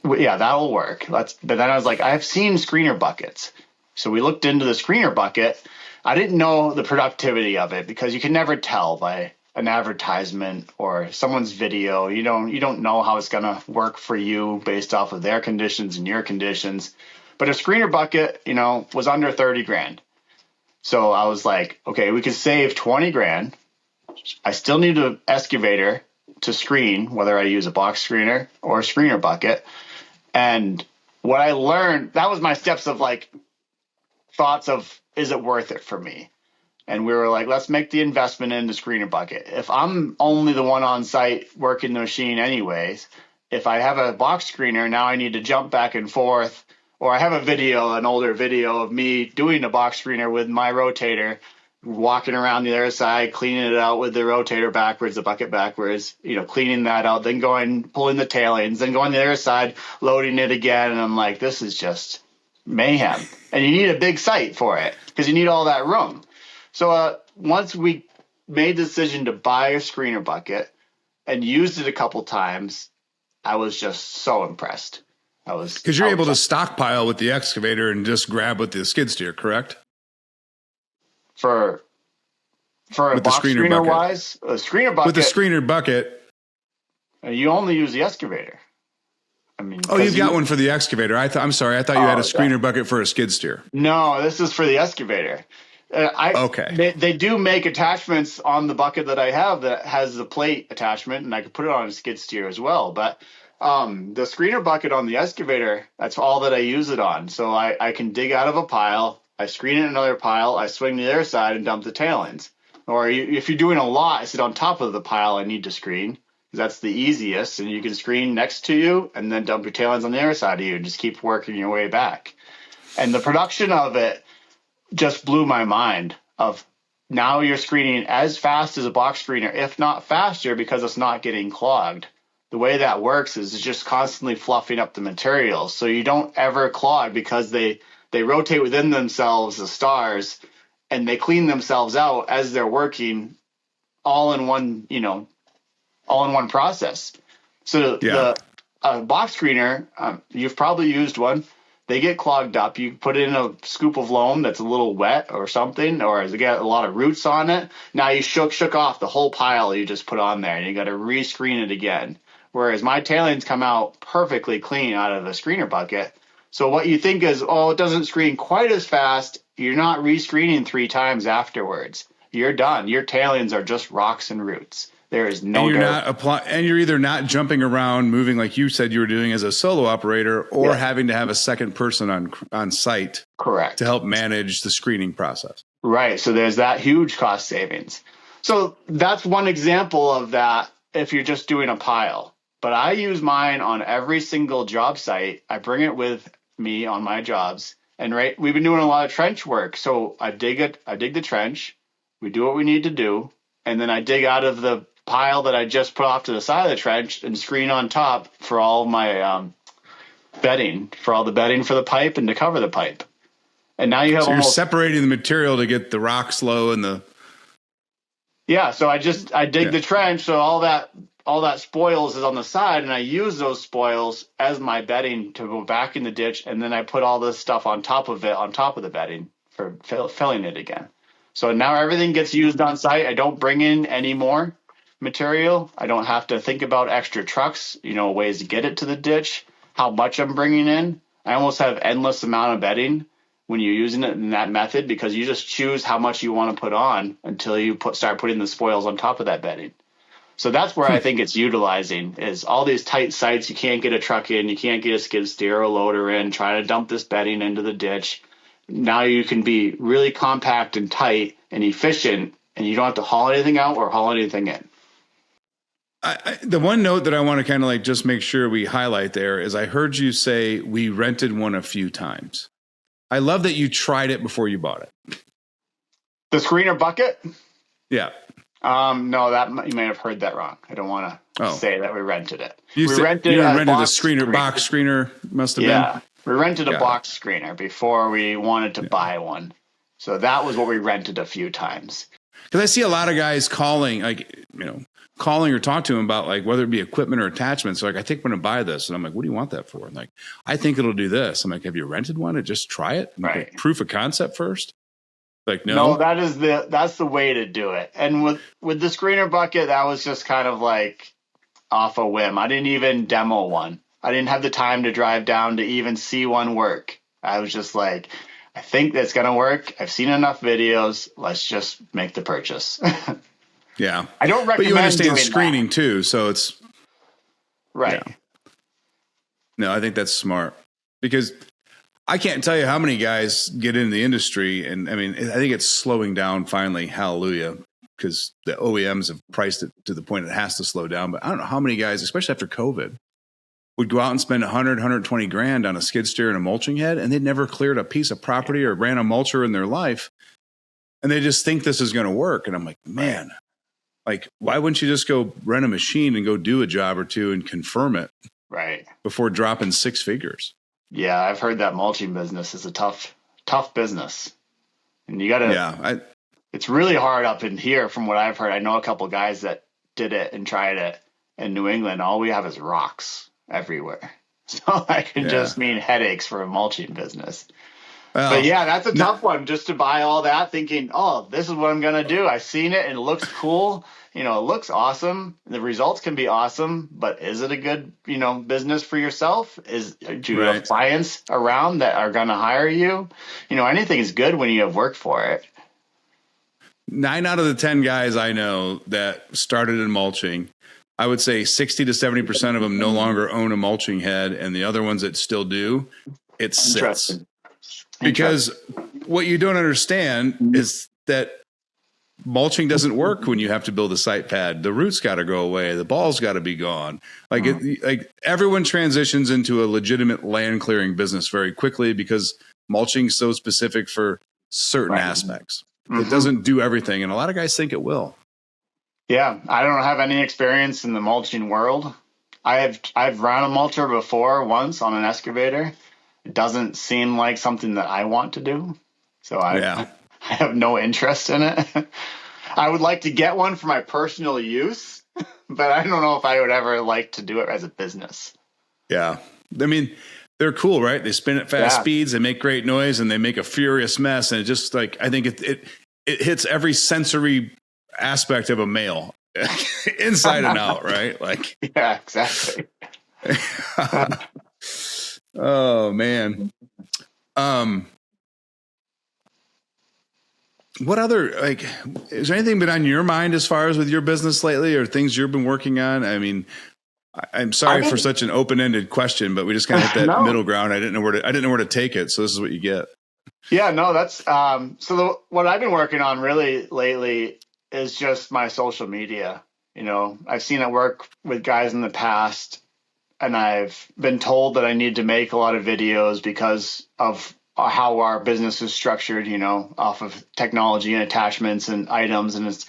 yeah, that'll work. But then I was like, I've seen screener buckets. So we looked into the screener bucket. I didn't know the productivity of it because you can never tell by an advertisement or someone's video. You don't know how it's going to work for you based off of their conditions and your conditions. But a screener bucket, was under 30 grand. So I was like, okay, we could save 20 grand. I still need an excavator to screen, whether I use a box screener or a screener bucket. And what I learned, that was my steps of like thoughts of, is it worth it for me? And we were like, let's make the investment in the screener bucket. If I'm only the one on site working the machine anyways, if I have a box screener, now I need to jump back and forth. Or I have an older video of me doing a box screener with my rotator, walking around the other side, cleaning it out with the rotator backwards, the bucket backwards, cleaning that out, then pulling the tailings, then going the other side, loading it again. And I'm like, this is just mayhem. And you need a big site for it because you need all that room. So once we made the decision to buy a screener bucket and used it a couple times, I was just so impressed. Because you're able to stockpile with the excavator and just grab with the skid steer, correct? For a box screener wise, a screener bucket. With the screener bucket, you only use the excavator. I mean, you've got one for the excavator. I'm sorry. I thought you had a screener bucket for a skid steer. No, this is for the excavator. Okay. They do make attachments on the bucket that I have that has the plate attachment, and I could put it on a skid steer as well. But the screener bucket on the excavator, that's all that I use it on. So I can dig out of a pile, I screen it in another pile, I swing to the other side and dump the tailings. Or if you're doing a lot, I sit on top of the pile I need to screen. That's the easiest, and you can screen next to you and then dump your tailings on the other side of you and just keep working your way back. And the production of it just blew my mind of now you're screening as fast as a box screener, if not faster, because it's not getting clogged. The way that works is it's just constantly fluffing up the materials. So you don't ever clog because they rotate within themselves, the stars, and they clean themselves out as they're working all in one process. So the box screener, you've probably used one. They get clogged up. You put it in a scoop of loam that's a little wet or something, or they got a lot of roots on it. Now you shook off the whole pile you just put on there, and you got to re-screen it again. Whereas my tailings come out perfectly clean out of the screener bucket. So what you think is, it doesn't screen quite as fast. You're not re-screening 3 times afterwards. You're done. Your tailings are just rocks and roots. There is no. And you're either not jumping around, moving like you said you were doing as a solo operator, or having to have a second person on site, correct, to help manage the screening process. Right. So there's that huge cost savings. So that's one example of that. If you're just doing a pile, but I use mine on every single job site. I bring it with me on my jobs, and we've been doing a lot of trench work. So I dig the trench. We do what we need to do, and then I dig out of the pile that I just put off to the side of the trench and screen on top for all my bedding, for all the bedding for the pipe and to cover the pipe. And now you have you're separating the material to get the rocks low and the. Yeah. So I dig the trench. So all that spoils is on the side, and I use those spoils as my bedding to go back in the ditch. And then I put all this stuff on top of the bedding for filling it again. So now everything gets used on site. I don't bring in any more material. I don't have to think about extra trucks, ways to get it to the ditch, how much I'm bringing in. I almost have endless amount of bedding when you're using it in that method, because you just choose how much you want to put on until you start putting the spoils on top of that bedding. So that's where I think it's utilizing is all these tight sites. You can't get a truck in, you can't get a skid steer or a loader in, trying to dump this bedding into the ditch. Now you can be really compact and tight and efficient, and you don't have to haul anything out or haul anything in. The one note that I want to kind of just make sure we highlight there is I heard you say we rented one a few times. I love that you tried it before you bought it. The screener bucket? Yeah. No, that you may have heard that wrong. I don't want to say that we rented it. You rented a box screener, must have been? Yeah. We rented a box screener before we wanted to buy one. So that was what we rented a few times. Because I see a lot of guys calling or talk to them about like whether it be equipment or attachments. Like, I think I'm going to buy this. And I'm like, what do you want that for? And like, I think it'll do this. I'm like, have you rented one? And just try it? Right. Proof of concept first? Like, no, that's the way to do it. And with the screener bucket, that was just kind of like off a whim. I didn't even demo one. I didn't have the time to drive down to even see one work. I was just like, I think that's going to work. I've seen enough videos. Let's just make the purchase. Yeah. I don't recommend But you understand doing screening that. too. So it's right. Yeah. No, I think that's smart because I can't tell you how many guys get into the industry. And I mean, I think it's slowing down finally. Hallelujah. Because the OEMs have priced it to the point it has to slow down. But I don't know how many guys, especially after COVID, would go out and spend 100, 120 grand on a skid steer and a mulching head, and they'd never cleared a piece of property or ran a mulcher in their life. And they just think this is going to work. And I'm like, man, like, why wouldn't you just go rent a machine and go do a job or two and confirm it before dropping 6 figures? Yeah, I've heard that mulching business is a tough business. And you got to, it's really hard up in here from what I've heard. I know a couple of guys that did it and tried it in New England. All we have is rocks everywhere. So that can just mean headaches for a mulching business. Well, but yeah, that's a tough one just to buy all that thinking, oh, this is what I'm going to do. I've seen it and it looks cool. It looks awesome. The results can be awesome, but is it a good, business for yourself? Do you have clients around that are going to hire you? Anything is good when you have work for it. 9 out of the 10 guys I know that started in mulching, I would say 60 to 70% of them no longer own a mulching head, and the other ones that still do, it sits. Because what you don't understand is that mulching doesn't work when you have to build a site pad. The roots got to go away. The ball's got to be gone. Like everyone transitions into a legitimate land clearing business very quickly because mulching is so specific for certain aspects. Mm-hmm. It doesn't do everything, and a lot of guys think it will. Yeah, I don't have any experience in the mulching world. I've run a mulcher before once on an excavator. It doesn't seem like something that I want to do. So I have no interest in it. I would like to get one for my personal use, but I don't know if I would ever like to do it as a business. Yeah. I mean, they're cool, right? They spin at fast speeds, they make great noise, and they make a furious mess. And it just like, I think it hits every sensory aspect of a male inside and out, right? Like, yeah, exactly. Oh man. What other, like, is there anything been on your mind as far as with your business lately or things you've been working on? I mean, I'm sorry for such an open-ended question, but we just kind of hit that middle ground. I didn't know where to take it. So this is what you get. Yeah, no, that's, what I've been working on really lately is just my social media. I've seen it work with guys in the past, and I've been told that I need to make a lot of videos because of how our business is structured, off of technology and attachments and items. And it's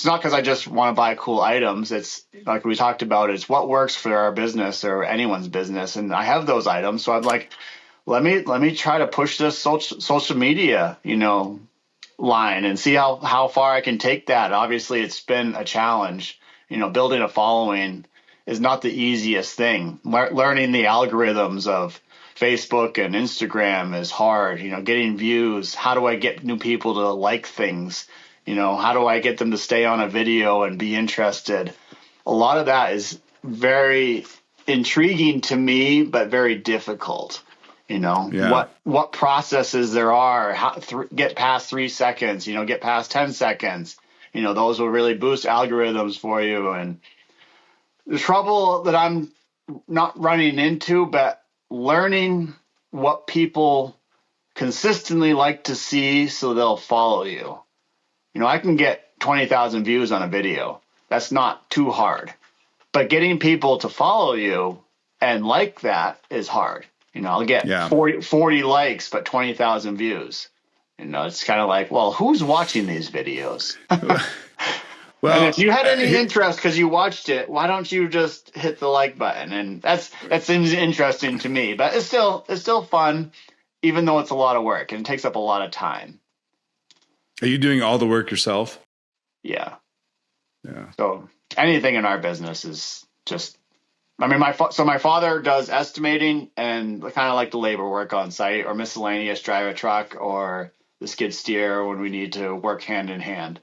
not because I just want to buy cool items. It's like we talked about, it's what works for our business or anyone's business. And I have those items. So I'm like, let me try to push this social media, line and see how far I can take that. Obviously, it's been a challenge. Building a following is not the easiest thing. Learning the algorithms of Facebook and Instagram is hard. Getting views. How do I get new people to like things? How do I get them to stay on a video and be interested? A lot of that is very intriguing to me, but very difficult. What processes there are, how get past 3 seconds, get past 10 seconds, those will really boost algorithms for you. And the trouble that I'm not running into, but learning what people consistently like to see so they'll follow you. I can get 20,000 views on a video. That's not too hard. But getting people to follow you and like that is hard. I'll get Yeah. 40 likes, but 20,000 views. It's kind of like, well, who's watching these videos? And Well, if you had any here, interest because you watched it, why don't you just hit the like button? And that seems interesting to me, but it's still fun, even though it's a lot of work and it takes up a lot of time. are you doing all the work yourself? Yeah. Yeah. So anything in our business is just, I mean, my father does estimating and kind of like the labor work on site or miscellaneous, drive a truck or the skid steer when we need to work hand in hand.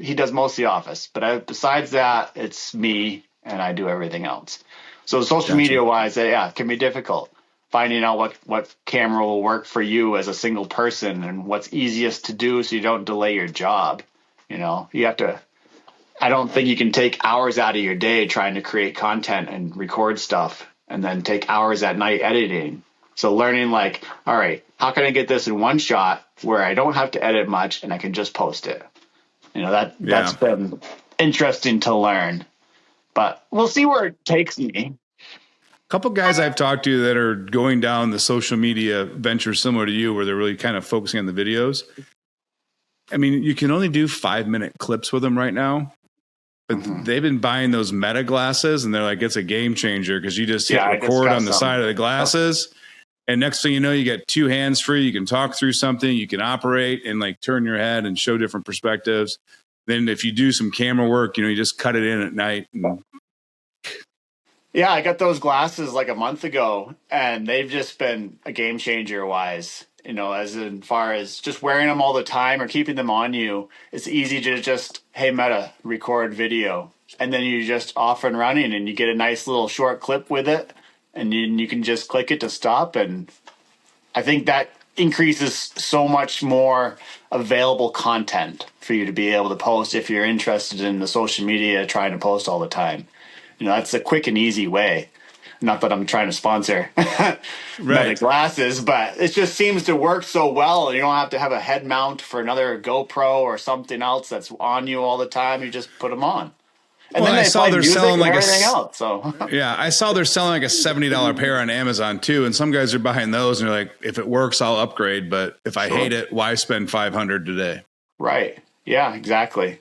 He does most of the office, but besides that, it's me and I do everything else. So social media wise, yeah, it can be difficult finding out what camera will work for you as a single person and what's easiest to do so you don't delay your job. You have to, I don't think you can take hours out of your day trying to create content and record stuff and then take hours at night editing. So learning like, all right, how can I get this in one shot where I don't have to edit much and I can just post it? That's been interesting to learn, but we'll see where it takes me. A couple guys I've talked to that are going down the social media venture similar to you, where they're really kind of focusing on the videos. I mean, you can only do 5-minute clips with them right now, but they've been buying those Meta glasses, and they're like, it's a game changer because you just hit record on the side of the glasses. And next thing you know, you get 2 hands free. You can talk through something. You can operate and like turn your head and show different perspectives. Then if you do some camera work, you just cut it in at night. Yeah, I got those glasses like a month ago, and they've just been a game changer wise. As in far as just wearing them all the time or keeping them on you, it's easy to just, hey, Meta, record video. And then you just off and running and you get a nice little short clip with it. And you can just click it to stop. And I think that increases so much more available content for you to be able to post if you're interested in the social media trying to post all the time. That's a quick and easy way. Not that I'm trying to sponsor Meta glasses, but it just seems to work so well. You don't have to have a head mount for another GoPro or something else that's on you all the time. You just put them on. And then I saw they're selling like everything else. So yeah, I saw they're selling like a $70 pair on Amazon too, and some guys are buying those and they're like, if it works, I'll upgrade. But if I hate it, why spend $500 today? Right? Yeah, exactly.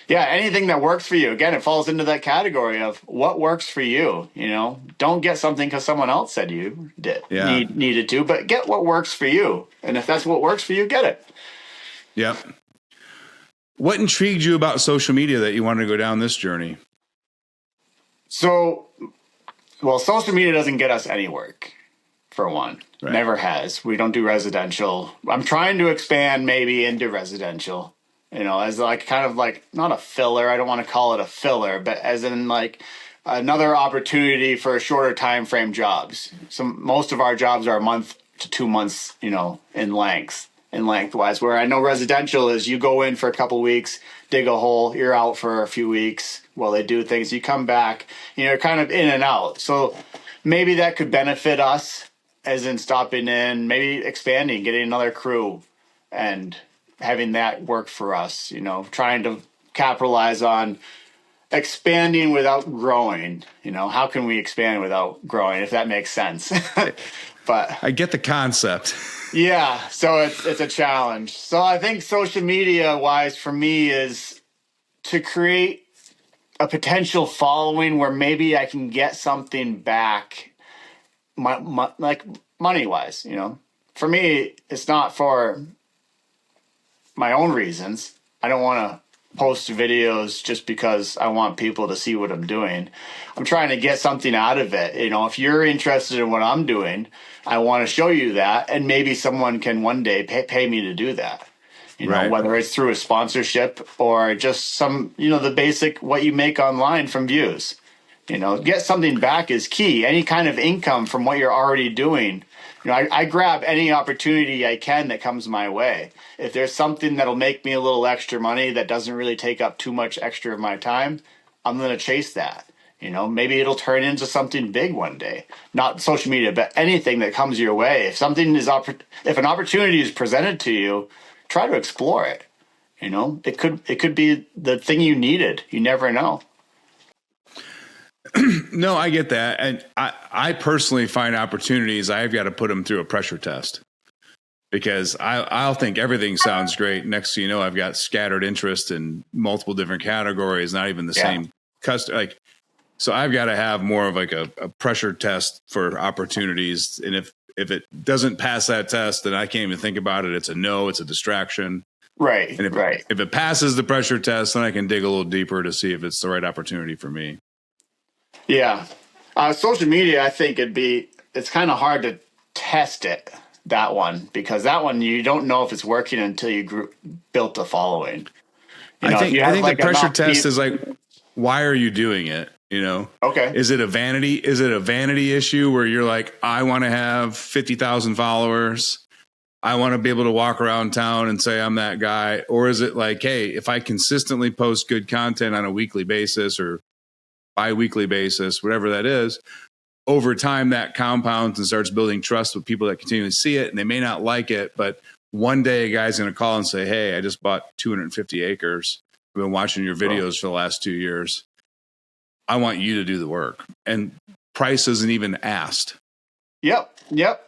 Yeah, anything that works for you. Again, it falls into that category of what works for you. Don't get something because someone else said you needed to, but get what works for you. And if that's what works for you, get it. Yep. What intrigued you about social media that you wanted to go down this journey? So, social media doesn't get us any work, for one. Right. Never has. We don't do residential. I'm trying to expand maybe into residential. As like kind of like not a filler. I don't want to call it a filler, but as in like another opportunity for shorter time frame jobs. So most of our jobs are a month to 2 months, in lengthwise. Where I know residential is you go in for a couple weeks, dig a hole, you're out for a few weeks while they do things. You come back, you're kind of in and out. So maybe that could benefit us, as in stopping in, maybe expanding, getting another crew, and having that work for us, trying to capitalize on expanding without growing. How can we expand without growing, if that makes sense? But I get the concept. Yeah, so it's a challenge. So I think social media wise for me is to create a potential following where maybe I can get something back, like money wise. For me, it's not for my own reasons. I don't want to post videos just because I want people to see what I'm doing. I'm trying to get something out of it. If you're interested in what I'm doing, I want to show you that, and maybe someone can one day pay me to do that. Whether it's through a sponsorship or just some, the basic what you make online from views. Get something back is key. Any kind of income from what you're already doing. I grab any opportunity I can that comes my way. If there's something that'll make me a little extra money that doesn't really take up too much extra of my time, I'm going to chase that. Maybe it'll turn into something big one day. Not social media, but anything that comes your way. If an opportunity is presented to you, try to explore it. It could be the thing you needed. You never know. No, I get that. And I personally find opportunities, I've got to put them through a pressure test because I'll think everything sounds great. Next thing you know, I've got scattered interest in multiple different categories, not even the same customer. Like, so I've got to have more of like a pressure test for opportunities. And if it doesn't pass that test, then I can't even think about it. It's a no, it's a distraction. Right. And if it passes the pressure test, then I can dig a little deeper to see if it's the right opportunity for me. Yeah. Social media, I think it's kind of hard to test it, that one, because that one, you don't know if it's working until you built a following. I think the pressure test is like, why are you doing it? You know, okay. Is it a vanity issue where you're like, I want to have 50,000 followers. I want to be able to walk around town and say I'm that guy. Or is it like, hey, if I consistently post good content on a weekly basis or bi-weekly basis, whatever that is, over time that compounds and starts building trust with people that continually see it, and they may not like it, but one day a guy's going to call and say, hey, I just bought 250 acres. I've been watching your videos for the last 2 years. I want you to do the work. And price isn't even asked. Yep.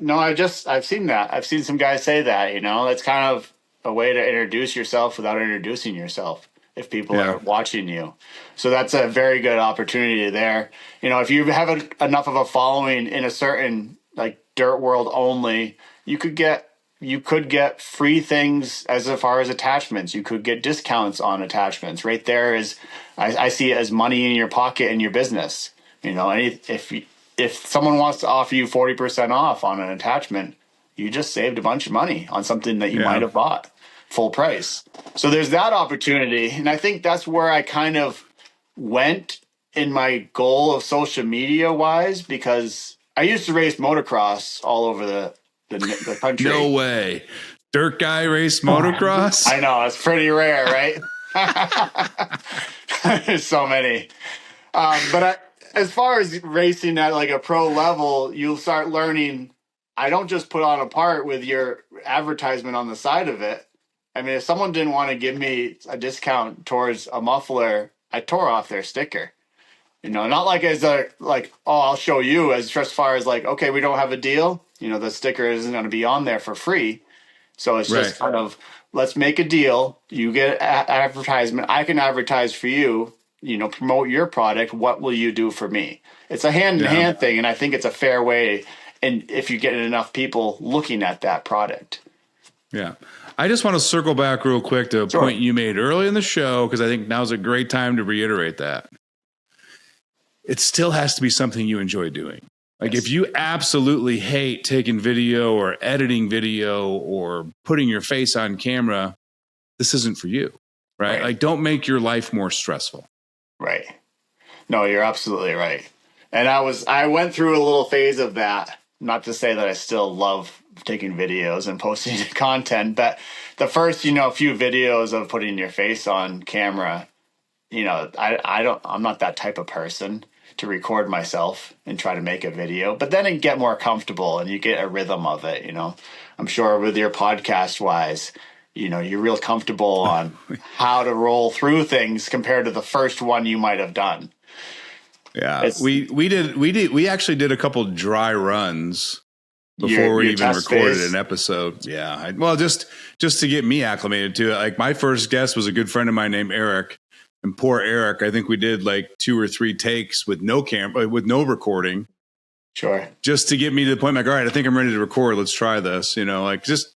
No, I've seen that. I've seen some guys say that, that's kind of a way to introduce yourself without introducing yourself if people are watching you. So that's a very good opportunity there. If you have enough of a following in a certain like dirt world only, you could get free things as far as attachments. You could get discounts on attachments. Right there is, I see it as money in your pocket in your business. If someone wants to offer you 40% off on an attachment, you just saved a bunch of money on something that you might have bought full price. So there's that opportunity. And I think that's where I kind of went in my goal of social media wise, because I used to race motocross all over the country. No way. Dirt guy race motocross? I know. It's pretty rare, right? There's so many. As far as racing at like a pro level, you'll start learning. I don't just put on a part with your advertisement on the side of it. I mean, if someone didn't want to give me a discount towards a muffler, I tore off their sticker. Not like I'll show you, as just far as like, okay, we don't have a deal. The sticker isn't going to be on there for free. So it's just kind of, let's make a deal. You get advertisement. I can advertise for you, promote your product. What will you do for me? It's a hand-in-hand thing, and I think it's a fair way. And if you get enough people looking at that product. Yeah. I just want to circle back real quick to a point you made early in the show, because I think now's a great time to reiterate that. It still has to be something you enjoy doing. Like if you absolutely hate taking video or editing video or putting your face on camera, this isn't for you, right? Like don't make your life more stressful. Right. No, you're absolutely right. And I went through a little phase of that. Not to say that I still love taking videos and posting content, but the first, few videos of putting your face on camera, I'm not that type of person to record myself and try to make a video, but then get more comfortable and you get a rhythm of it. I'm sure with your podcast wise, you're real comfortable on how to roll through things compared to the first one you might have done. Yeah, we actually did a couple dry runs before we even recorded an episode. Yeah, just to get me acclimated to it. Like my first guest was a good friend of mine named Eric, and poor Eric, I think we did like 2 or 3 takes with no camera, with no recording. Sure. Just to get me to the point, like, all right, I think I'm ready to record. Let's try this. Just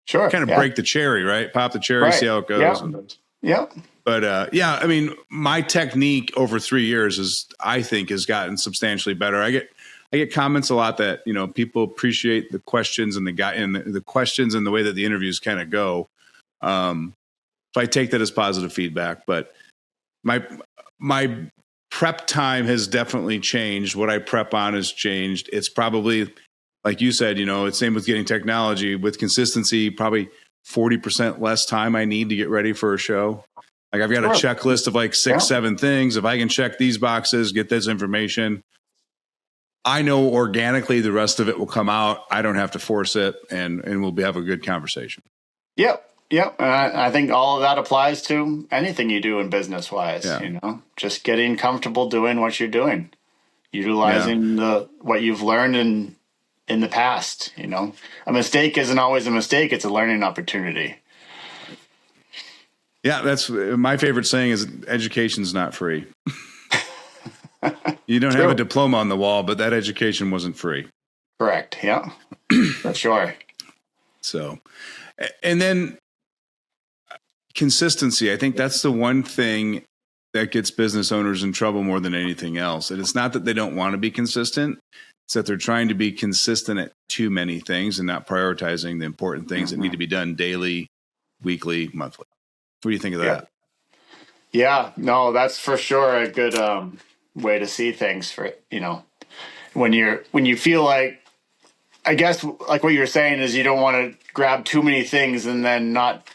kind of break the cherry, right? Pop the cherry, see how it goes. Yeah. But I mean, my technique over 3 years I think has gotten substantially better. I get comments a lot that people appreciate the questions and the questions and the way that the interviews kind of go. So I take that as positive feedback. But my prep time has definitely changed. What I prep on has changed. It's probably, like you said, it's same with getting technology with consistency. Probably 40% less time I need to get ready for a show. Like I've got a checklist of like 6, 7 things. If I can check these boxes, get this information, I know organically the rest of it will come out. I don't have to force it, and we'll have a good conversation. Yep. And I think all of that applies to anything you do in business wise. Just getting comfortable doing what you're doing. utilizing what you've learned in the past. You know, a mistake isn't always a mistake; it's a learning opportunity. Yeah, that's my favorite saying is education's not free. You don't have a diploma on the wall, but that education wasn't free. Correct. Yeah, for sure. So, and then consistency. I think that's the one thing that gets business owners in trouble more than anything else. And it's not that they don't want to be consistent. It's that they're trying to be consistent at too many things and not prioritizing the important things that need to be done daily, weekly, monthly. What do you think of that? Yeah, no, that's for sure a good way to see things. For when you feel like, I guess, like what you're saying is you don't want to grab too many things and then not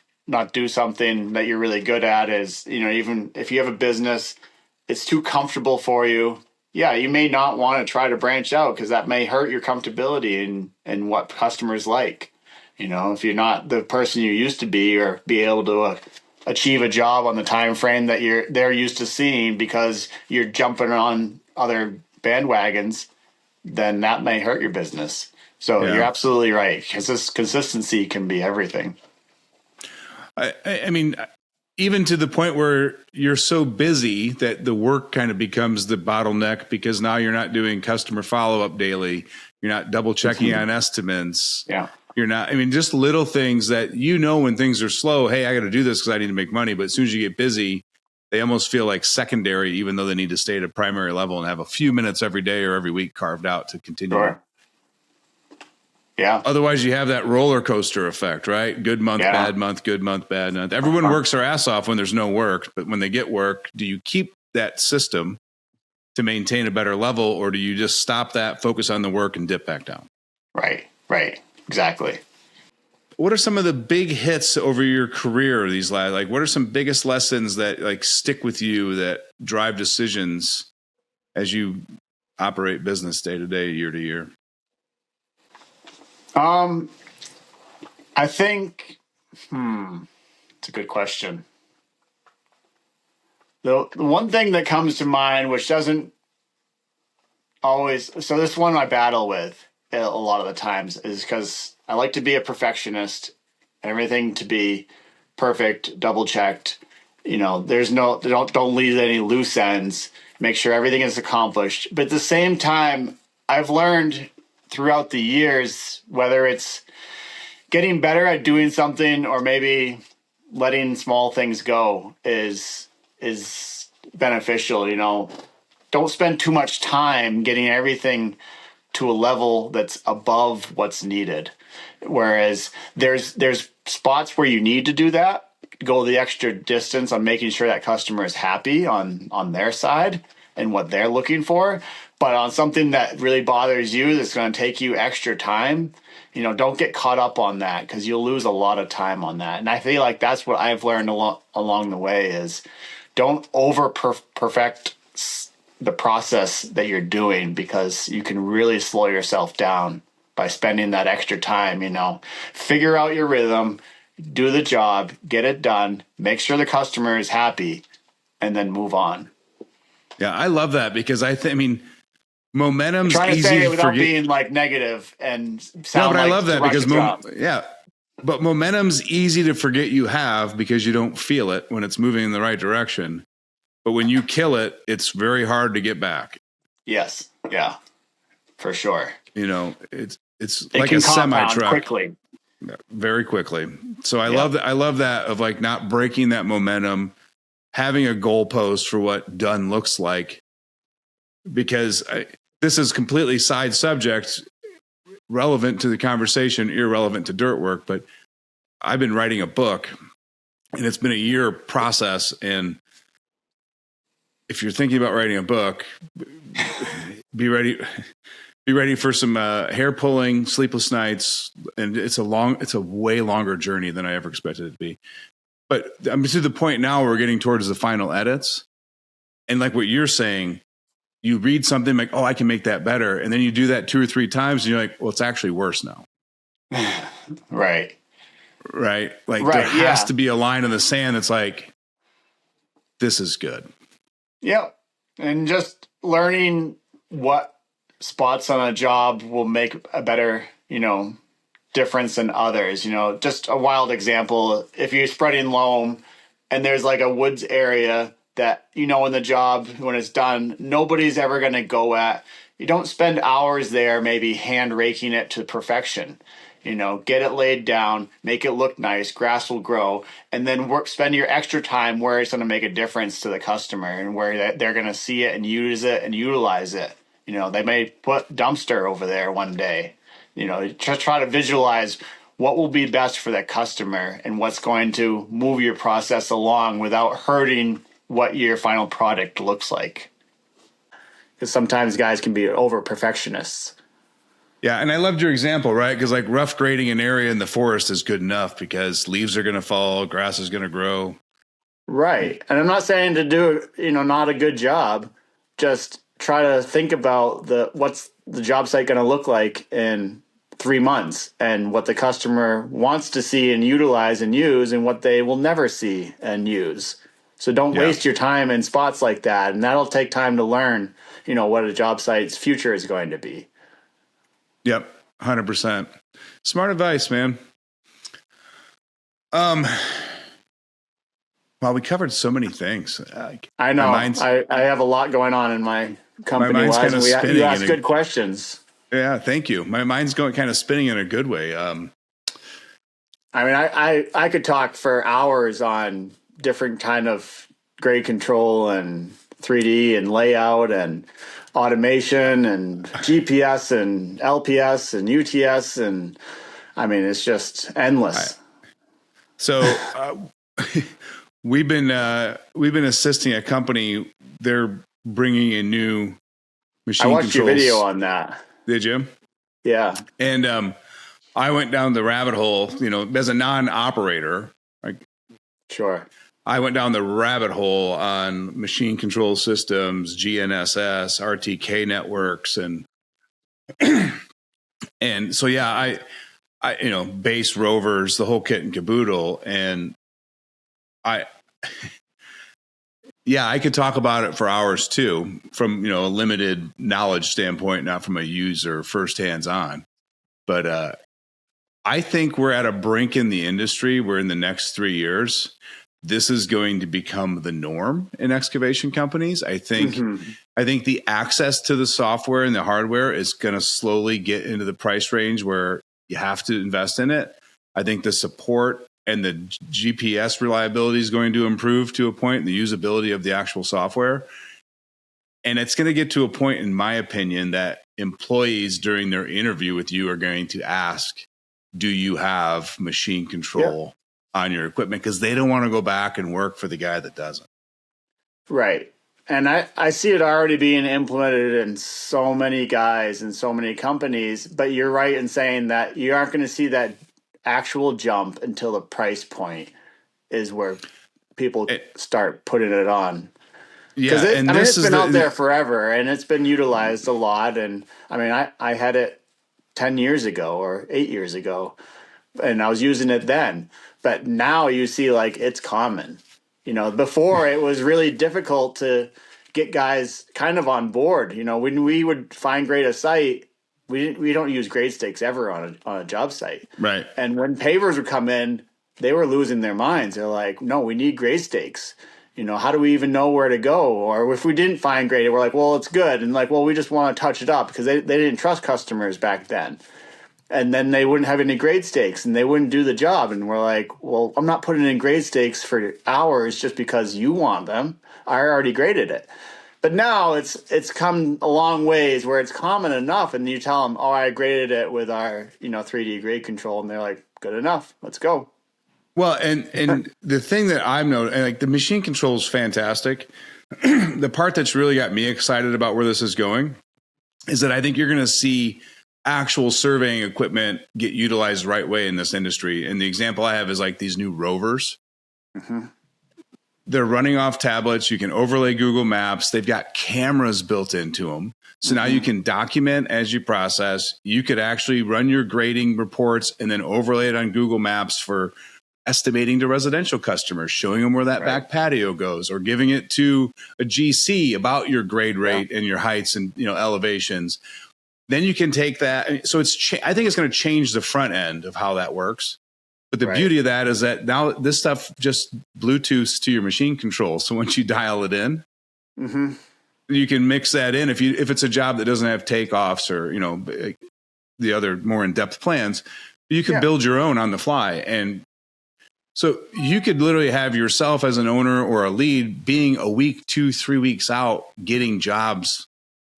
do something that you're really good at. Is, even if you have a business, it's too comfortable for you. Yeah, you may not want to try to branch out because that may hurt your comfortability and what customers like. If you're not the person you used to be, or be able to achieve a job on the time frame that they're used to seeing because you're jumping on other bandwagons, then that may hurt your business. So You're absolutely right, because this consistency can be everything. I mean, even to the point where you're so busy that the work kind of becomes the bottleneck, because now you're not doing customer follow-up daily. You're not double checking on estimates. Yeah. You're not, just little things that, when things are slow, hey, I got to do this because I need to make money. But as soon as you get busy, they almost feel like secondary, even though they need to stay at a primary level and have a few minutes every day or every week carved out to continue. Sure. Yeah. Otherwise, you have that roller coaster effect, right? Good month, bad month, good month, bad month. Everyone works their ass off when there's no work. But when they get work, do you keep that system to maintain a better level, or do you just stop that, focus on the work, and dip back down? Right. Exactly. What are some of the big hits over your career? What are some biggest lessons that stick with you, that drive decisions as you operate business day to day, year to year? I think, it's a good question. The one thing that comes to mind, which doesn't always, so this one I battle with a lot of the times, is because I like to be a perfectionist, everything to be perfect, double checked. There's don't leave any loose ends. Make sure everything is accomplished. But at the same time, I've learned throughout the years, whether it's getting better at doing something or maybe letting small things go is beneficial. Don't spend too much time getting everything to a level that's above what's needed. Whereas there's spots where you need to do that, go the extra distance on making sure that customer is happy on their side and what they're looking for. But on something that really bothers you, that's going to take you extra time, don't get caught up on that, because you'll lose a lot of time on that. And I feel like that's what I've learned along the way is don't over perfect the process that you're doing, because you can really slow yourself down by spending that extra time. Figure out your rhythm, do the job, get it done, make sure the customer is happy, and then move on. Yeah, I love that, because momentum's trying to easy say it to without forget. being negative and sound but like I love that, because yeah. But momentum's easy to forget you have, because you don't feel it when it's moving in the right direction. But when you kill it, it's very hard to get back. Yes. Yeah. For sure. It's like a semi truck. Quickly. Very quickly. So I love that. I love that, of not breaking that momentum, having a goalpost for what done looks like, because this is completely side subject, relevant to the conversation, irrelevant to dirt work. But I've been writing a book, and it's been a year process. And if you're thinking about writing a book, be ready. Be ready for some hair pulling, sleepless nights, and it's a way longer journey than I ever expected it to be. But I'm to the point now where we're getting towards the final edits, and like what you're saying, you read something like, "Oh, I can make that better," and then you do that 2 or 3 times, and you're like, "Well, it's actually worse now." Right. There has to be a line in the sand that's like, "This is good." Yep. And just learning what spots on a job will make a better, difference than others. Just a wild example. If you're spreading loam and there's like a woods area that, in the job, when it's done, nobody's ever going to go at, you don't spend hours there maybe hand raking it to perfection. Get it laid down, make it look nice, grass will grow, and then spend your extra time where it's going to make a difference to the customer and where they're going to see it and use it and utilize it. They may put dumpster over there one day. Just try to visualize what will be best for that customer and what's going to move your process along without hurting what your final product looks like. Because sometimes guys can be over perfectionists. Yeah, and I loved your example, right? Because like rough grading an area in the forest is good enough because leaves are going to fall, grass is going to grow. Right. And I'm not saying to do, not a good job. Just try to think about what's the job site going to look like in 3 months and what the customer wants to see and utilize and use and what they will never see and use. So don't waste your time in spots like that. And that'll take time to learn, what a job site's future is going to be. Yep. 100%. Smart advice, man. Well, we covered so many things. I know. I have a lot going on in my company. My mind's kind of spinning. You ask good questions. Yeah, thank you. My mind's going kind of spinning in a good way. I could talk for hours on different kind of grade control and 3D and layout and automation and GPS and LPS and UTS and it's just endless. We've been assisting a company. They're bringing a new machine. I watched your video on that. Did you? Yeah. And I went down the rabbit hole. As a non-operator, sure. I went down the rabbit hole on machine control systems, GNSS, RTK networks, and so I base rovers, the whole kit and caboodle, and I could talk about it for hours too, from a limited knowledge standpoint, not from a user first hands on. But I think we're at a brink in the industry where in the next 3 years, this is going to become the norm in excavation companies. I think the access to the software and the hardware is going to slowly get into the price range where you have to invest in it. I think the support and the GPS reliability is going to improve to a point, and the usability of the actual software. And it's going to get to a point, in my opinion, that employees during their interview with you are going to ask, do you have machine control on your equipment? Because they don't want to go back and work for the guy that doesn't. Right. And I see it already being implemented in so many guys and so many companies, but you're right in saying that you aren't going to see that actual jump until the price point is where people start putting it on. Yeah, it's been out there forever, and it's been utilized a lot. And I had it 10 years ago or 8 years ago, and I was using it then. But now you see it's common. Before it was really difficult to get guys kind of on board. When we would fine grade a site, we don't use grade stakes ever on a job site. Right. And when pavers would come in, they were losing their minds. They're like, no, we need grade stakes. How do we even know where to go? Or if we didn't fine grade it, we're like, well, it's good. And we just want to touch it up because they didn't trust customers back then. And then they wouldn't have any grade stakes and they wouldn't do the job. And we're like, well, I'm not putting in grade stakes for hours just because you want them. I already graded it. But now it's come a long ways where it's common enough, and you tell them, oh, I graded it with our 3D grade control, and they're like, good enough, let's go. Well, and the thing that I've noticed, the machine control is fantastic. The part that's really got me excited about where this is going is that I think you're going to see actual surveying equipment get utilized the right way in this industry. And the example I have is these new rovers. Mm-hmm. They're running off tablets. You can overlay Google Maps. They've got cameras built into them. So now you can document as you process. You could actually run your grading reports and then overlay it on Google Maps for estimating to residential customers, showing them where that back patio goes, or giving it to a GC about your grade rate and your heights and elevations. Then you can take that. So I think it's going to change the front end of how that works. But the beauty of that is that now this stuff just Bluetooths to your machine control. So once you dial it in, you can mix that in. If it's a job that doesn't have takeoffs or the other more in-depth plans, you can build your own on the fly. And so you could literally have yourself as an owner or a lead being a week, 2-3 weeks out, getting jobs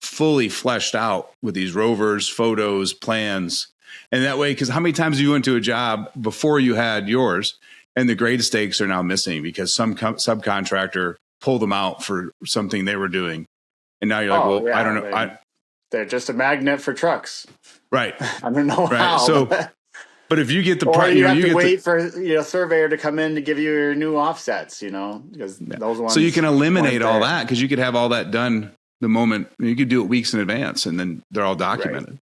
fully fleshed out with these rovers, photos, plans. And that way, because how many times you went to a job before you had yours and the grade stakes are now missing because some subcontractor pulled them out for something they were doing. And now you're like, I don't know. They're just a magnet for trucks. Right. I don't know how. So, but if you get the or you have to wait for a surveyor to come in to give you your new offsets, because those ones. So you can eliminate all that because you could have all that done the moment. You could do it weeks in advance, and then they're all documented. Right.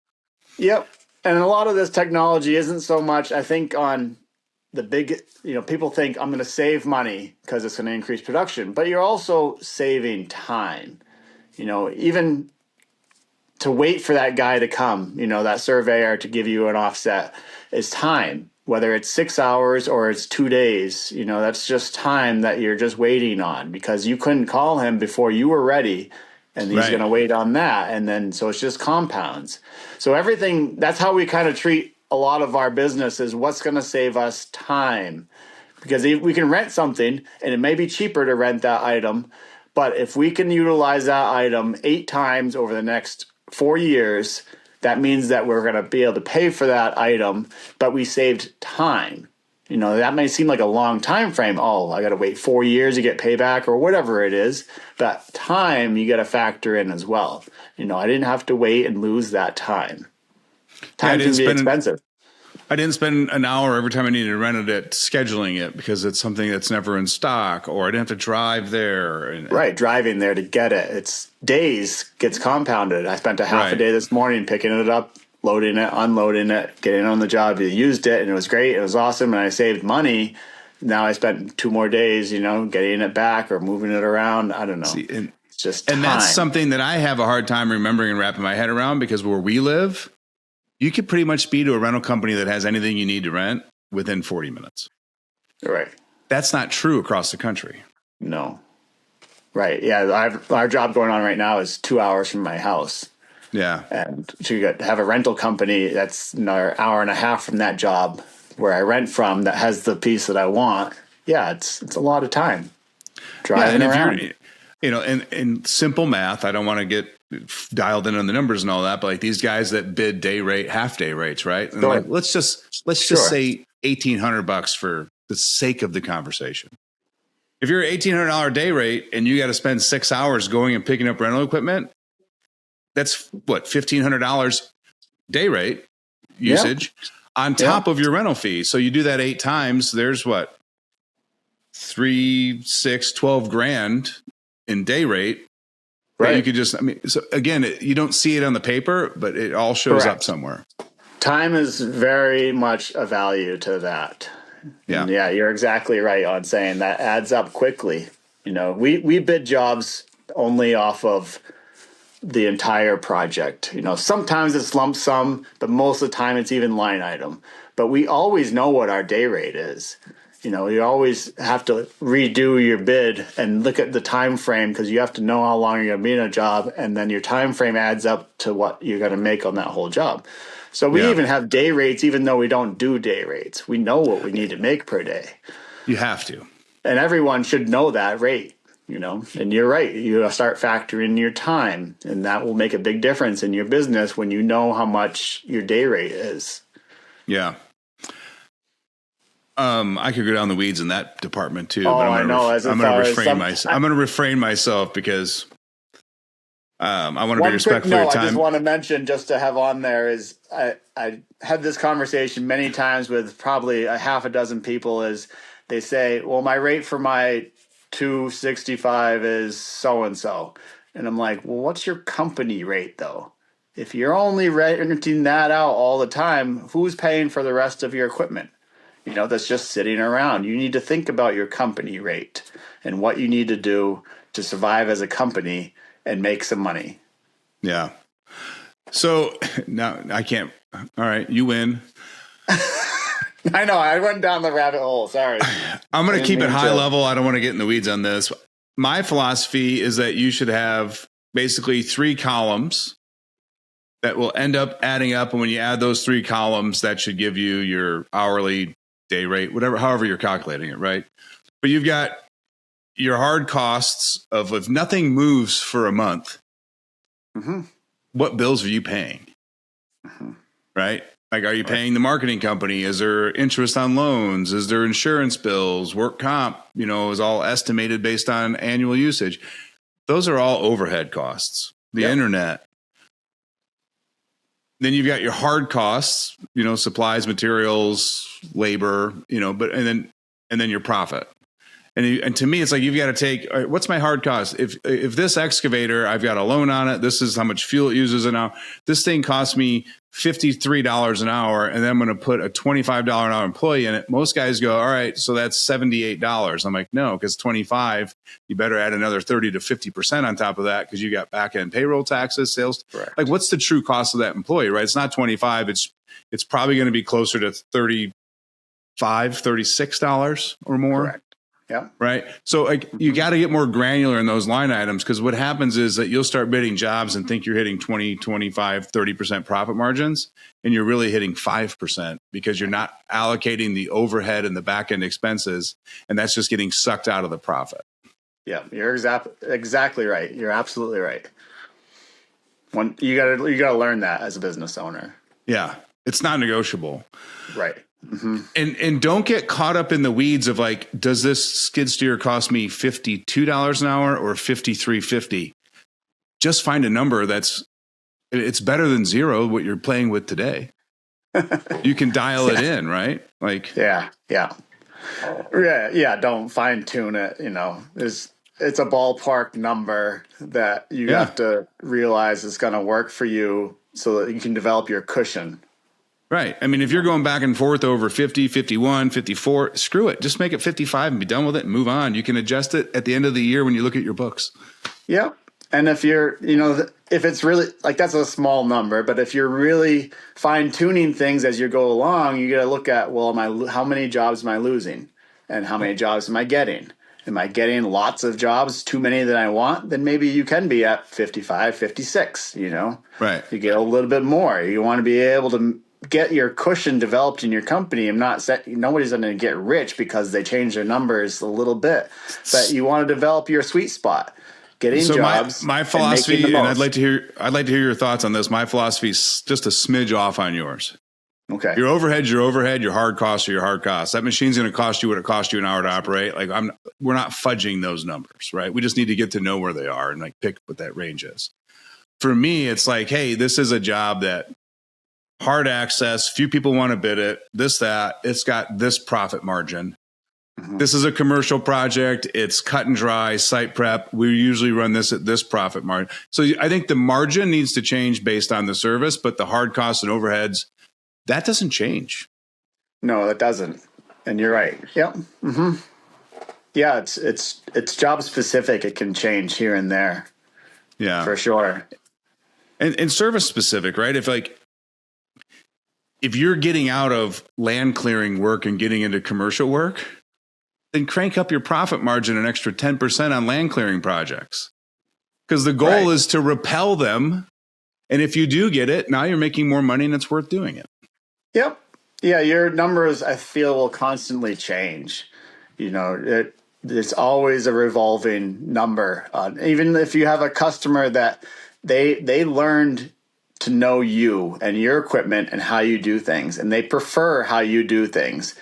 Yep. And a lot of this technology isn't so much, I think, on the big, people think I'm going to save money because it's going to increase production, but you're also saving time. Even to wait for that guy to come, that surveyor to give you an offset is time, whether it's 6 hours or it's 2 days, that's just time that you're just waiting on because you couldn't call him before you were ready and he's going to wait on that. And then, so it's just compounds. So everything, that's how we kind of treat a lot of our business is what's going to save us time because we can rent something and it may be cheaper to rent that item. But if we can utilize that item 8 times over the next 4 years, that means that we're going to be able to pay for that item, but we saved time. That may seem like a long time frame. Oh, I got to wait 4 years to get payback or whatever it is. But time you got to factor in as well. I didn't have to wait and lose that time. Time can be expensive. I didn't spend an hour every time I needed to rent it scheduling it because it's something that's never in stock, or I didn't have to drive there. Right, driving there to get it. It's days gets compounded. I spent a half a day this morning picking it up, loading it, unloading it, getting on the job. I used it, and it was great. It was awesome, and I saved money. Now I spent 2 more days, getting it back or moving it around. I don't know. It's just time. And that's something that I have a hard time remembering and wrapping my head around because where we live, you could pretty much be to a rental company that has anything you need to rent within 40 minutes. Right. That's not true across the country. No. Right. Yeah. Our job going on right now is 2 hours from my house. Yeah. And to have a rental company that's another hour and a half from that job where I rent from that has the piece that I want. Yeah. It's a lot of time driving around. In simple math, I don't want to get dialed in on the numbers and all that, but like these guys that bid day rate, half day rates, right? And like, let's just say $1,800 for the sake of the conversation. If you're $1,800 day rate and you got to spend 6 hours going and picking up rental equipment, that's what, $1,500 day rate usage on top of your rental fee. So you do that 8 times, there's what, 3, 6, 12 grand in day rate. Right. You could just, so again, you don't see it on the paper, but it all shows up somewhere. Time is very much a value to that. Yeah. And you're exactly right on saying that adds up quickly. We bid jobs only off of the entire project. Sometimes it's lump sum, but most of the time it's even line item. But we always know what our day rate is. You always have to redo your bid and look at the time frame because you have to know how long you're going to be in a job, and then your time frame adds up to what you're going to make on that whole job. So we even have day rates, even though we don't do day rates. We know what we need to make per day. You have to. And everyone should know that rate, And you're right. You start factoring your time, and that will make a big difference in your business when you know how much your day rate is. Yeah. I could go down the weeds in that department too. Oh, but I know. I'm going to refrain myself because I want to be respectful of your time. I just want to mention, just to have on there, is I had this conversation many times with probably a half a dozen people. Is they say, well, my rate for my 265 is so and so, and I'm like, well, what's your company rate though? If you're only renting that out all the time, who's paying for the rest of your equipment? that's just sitting around. You need to think about your company rate and what you need to do to survive as a company and make some money. Yeah. So now I can't. All right, you win. I know. I went down the rabbit hole. Sorry. I'm going to keep it high level. I don't want to get in the weeds on this. My philosophy is that you should have basically 3 columns that will end up adding up. And when you add those 3 columns, that should give you your hourly, day rate, whatever, however you're calculating it, right? But you've got your hard costs of if nothing moves for a month, what bills are you paying? Right? Like, are you paying the marketing company? Is there interest on loans? Is there insurance bills? Work comp, is all estimated based on annual usage. Those are all overhead costs. The internet. Then you've got your hard costs, supplies, materials, labor, and then your profit. And to me, it's like you've got to take, all right, what's my hard cost? If this excavator, I've got a loan on it, this is how much fuel it uses an hour. This thing costs me $53 an hour, and then I'm going to put a $25 an hour employee in it. Most guys go, all right, so that's $78. I'm like, no, because 25, you better add another 30 to 50% on top of that because you got back end payroll taxes, sales. Correct. Like, what's the true cost of that employee, right? It's not 25. It's probably going to be closer to $35, $36 or more. Correct. Yeah. Right. So like you got to get more granular in those line items, because what happens is that you'll start bidding jobs and think you're hitting 20, 25, 30% profit margins, and you're really hitting 5% because you're not allocating the overhead and the back end expenses. And that's just getting sucked out of the profit. Yeah, you're exactly right. You're absolutely right. You gotta learn that as a business owner. Yeah. It's not negotiable. Right. Mm-hmm. And don't get caught up in the weeds of like, does this skid steer cost me $52 an hour or $53.50? Just find a number it's better than zero, what you're playing with today. You can dial it in, right? Like, yeah. Don't fine tune it. It's a ballpark number that you have to realize is going to work for you so that you can develop your cushion. Right. I mean, if you're going back and forth over 50, 51, 54, screw it. Just make it 55 and be done with it and move on. You can adjust it at the end of the year when you look at your books. Yeah. And if you're, if it's really like that's a small number, but if you're really fine tuning things as you go along, you got to look at, well, how many jobs am I losing and how many jobs am I getting? Am I getting lots of jobs, too many that I want? Then maybe you can be at 55, 56, Right. You get a little bit more. You want to be able to get your cushion developed in your company. Nobody's going to get rich because they change their numbers a little bit, but you want to develop your sweet spot, getting jobs. My philosophy, and I'd like to hear your thoughts on this. My philosophy is just a smidge off on yours. Okay. Your overhead's your overhead, your hard costs are your hard costs. That machine's going to cost you what it cost you an hour to operate. Like we're not fudging those numbers, right? We just need to get to know where they are and like pick what that range is. For me, it's like, hey, this is a job that hard access, few people want to bid it, that, it's got this profit margin. Mm-hmm. This is a commercial project. It's cut and dry, site prep. We usually run this at this profit margin. So I think the margin needs to change based on the service, but the hard costs and overheads, that doesn't change. No, that doesn't. And you're right. Yep. Mm-hmm. Yeah, it's job specific. It can change here and there. Yeah, for sure. And service specific, right? If you're getting out of land clearing work and getting into commercial work, then crank up your profit margin an extra 10% on land clearing projects. Because the goal is to repel them. And if you do get it, now you're making more money and it's worth doing it. Yep. Yeah, your numbers, I feel, will constantly change. It's always a revolving number. Even if you have a customer that they learned to know you and your equipment and how you do things, and they prefer how you do things.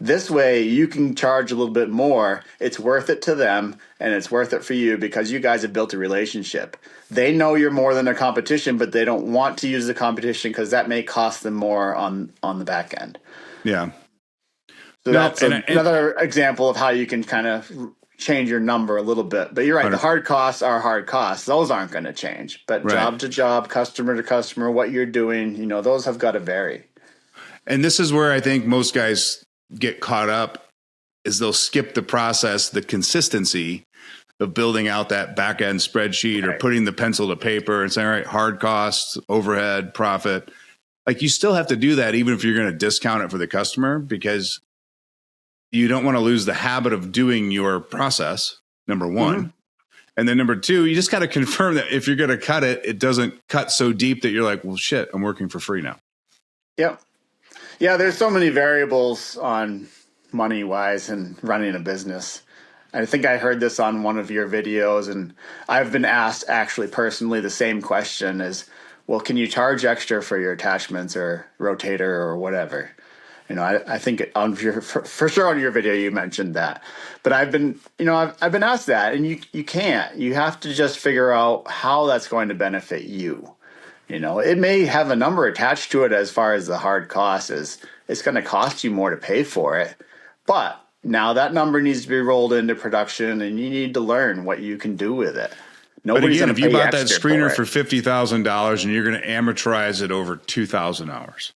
This way, you can charge a little bit more. It's worth it to them, and it's worth it for you because you guys have built a relationship. They know you're more than a competition, but they don't want to use the competition because that may cost them more on the back end. Yeah. So that's another example of how you can kind of change your number a little bit. But you're right. 100%. The hard costs are hard costs. Those aren't going to change. But job to job, customer to customer, what you're doing, those have got to vary. And this is where I think most guys get caught up is they'll skip the process, the consistency of building out that back end spreadsheet or putting the pencil to paper and saying, all right, hard costs, overhead, profit. Like, you still have to do that even if you're going to discount it for the customer, because you don't want to lose the habit of doing your process, number one. Mm-hmm. And then number two, you just got to confirm that if you're going to cut it, it doesn't cut so deep that you're like, well, shit, I'm working for free now. Yep. Yeah, there's so many variables on money wise and running a business. I think I heard this on one of your videos, and I've been asked actually personally the same question is, well, can you charge extra for your attachments or rotator or whatever? You know, I think for sure on your video you mentioned that, but I've been asked that, and you can't. You have to just figure out how that's going to benefit you. You know, it may have a number attached to it as far as the hard cost is. It's going to cost you more to pay for it, but now that number needs to be rolled into production, and you need to learn what you can do with it. But again, if you bought that screener for $50,000 and you're going to amortize it over 2,000 hours,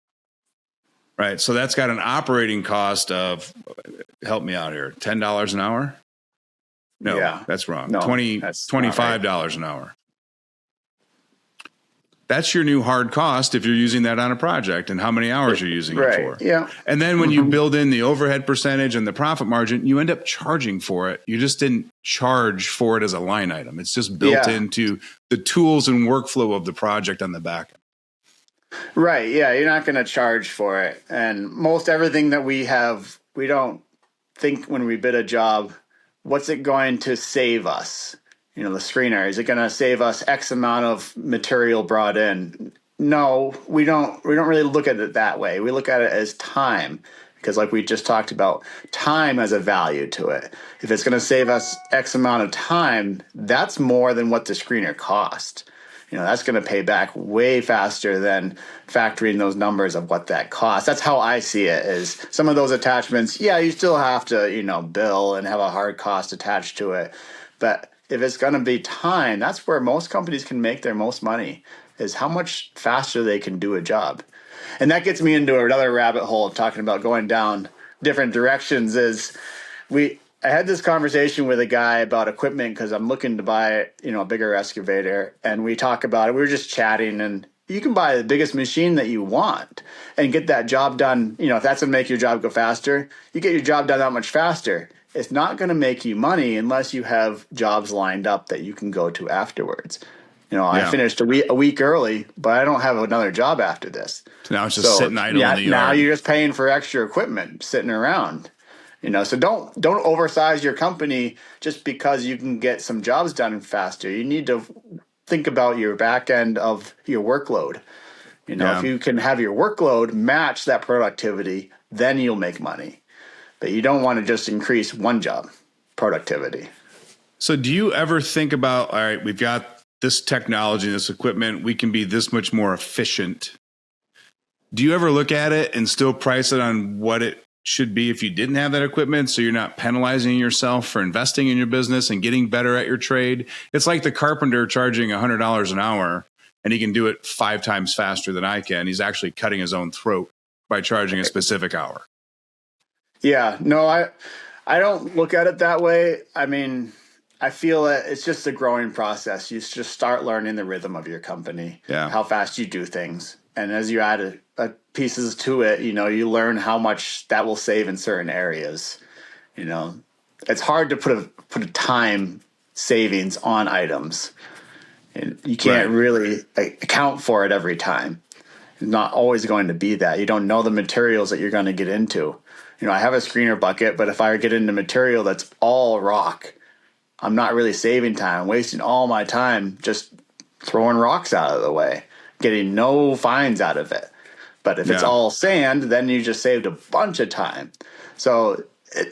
right? So that's got an operating cost of, help me out here, $10 an hour? No, that's wrong. No, $25 an hour. That's your new hard cost if you're using that on a project and how many hours you're using it for. Yeah. And then when you build in the overhead percentage and the profit margin, you end up charging for it. You just didn't charge for it as a line item. It's just built into the tools and workflow of the project on the back end. Right. Yeah. You're not going to charge for it. And most everything that we have, we don't think when we bid a job, what's it going to save us? You know, the screener, is it going to save us X amount of material brought in? No, we don't really look at it that way. We look at it as time, because like we just talked about, time has a value to it. If it's going to save us X amount of time, that's more than what the screener cost. You know, that's going to pay back way faster than factoring those numbers of what that costs. That's how I see it, is some of those attachments, you still have to, bill and have a hard cost attached to it. But if it's going to be time, that's where most companies can make their most money, is how much faster they can do a job. And that gets me into another rabbit hole of talking about going down different directions. I had this conversation with a guy about equipment because I'm looking to buy, a bigger excavator, and we talk about it. We were just chatting, and you can buy the biggest machine that you want and get that job done. If that's going to make your job go faster, you get your job done that much faster. It's not going to make you money unless you have jobs lined up that you can go to afterwards. I finished a week early, but I don't have another job after this. So now it's just sitting idle in the yard. Now you're just paying for extra equipment sitting around. So don't oversize your company just because you can get some jobs done faster. You need to think about your back end of your workload. If you can have your workload match that productivity, then you'll make money. But you don't want to just increase one job productivity. So do you ever think about, all right, we've got this technology, this equipment, we can be this much more efficient. Do you ever look at it and still price it on what it should be if you didn't have that equipment, so you're not penalizing yourself for investing in your business and getting better at your trade? It's like the carpenter charging $100 an hour, and he can do it 5 times faster than I can. He's actually cutting his own throat by charging a specific hour. Yeah, no, I don't look at it that way. I mean, I feel that it's just a growing process. You just start learning the rhythm of your company, how fast you do things. And as you add pieces to it, you learn how much that will save in certain areas. It's hard to put a time savings on items. And you can't really account for it every time. It's not always going to be that. You don't know the materials that you're going to get into. I have a screener bucket, but if I get into material that's all rock, I'm not really saving time. I'm wasting all my time just throwing rocks out of the way, getting no fines out of it. But if it's all sand, then you just saved a bunch of time. So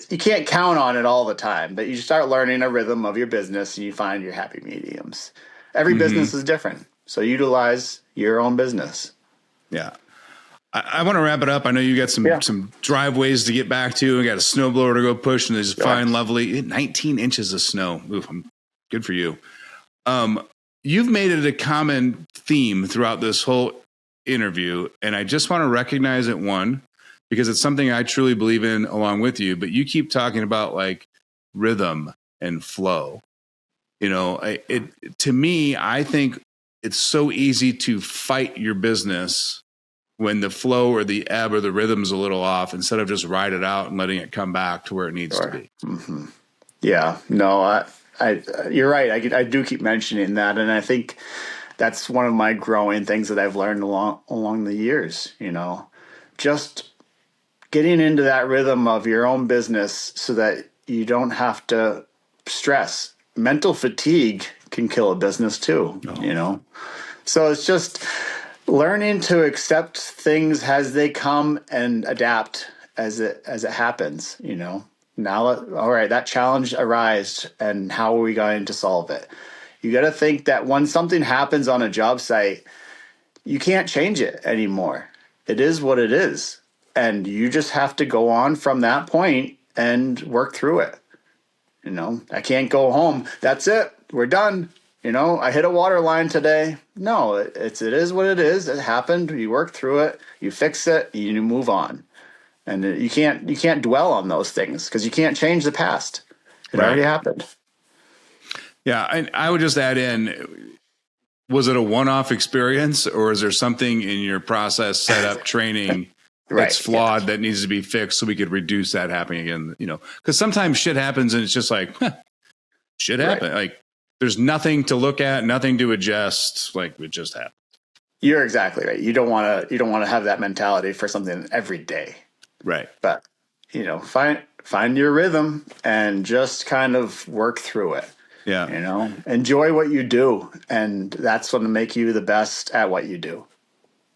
you can't count on it all the time, but you start learning a rhythm of your business and you find your happy mediums. Every business is different, so utilize your own business. Yeah. I want to wrap it up. I know you got some driveways to get back to. I got a snowblower to go push, and there's fine, lovely 19 inches of snow. Oof, good for you. You've made it a common theme throughout this whole interview, and I just want to recognize it. One, because it's something I truly believe in along with you, but you keep talking about like rhythm and flow. To me, I think it's so easy to fight your business when the flow or the ebb or the rhythm's a little off, instead of just ride it out and letting it come back to where it needs to be. Mm-hmm. Yeah, no, you're right. I do keep mentioning that, and I think that's one of my growing things that I've learned along the years. Just getting into that rhythm of your own business so that you don't have to stress. Mental fatigue can kill a business too. So it's just learning to accept things as they come and adapt as it happens. Now, all right, that challenge arises, and how are we going to solve it? You got to think that when something happens on a job site, you can't change it anymore. It is what it is. And you just have to go on from that point and work through it. I can't go home. That's it. We're done. I hit a water line today. No, it is what it is. It happened. You work through it. You fix it. You move on. And you can't dwell on those things because you can't change the past. It already happened. Yeah, I would just add in, was it a one-off experience, or is there something in your process, setup, training that's flawed that needs to be fixed so we could reduce that happening again? Because sometimes shit happens and it's just like, shit happened. Like there's nothing to look at, nothing to adjust. Like it just happened. You're exactly right. You don't want to have that mentality for something every day. Right. But, find your rhythm and just kind of work through it. Yeah. Enjoy what you do. And that's going to make you the best at what you do.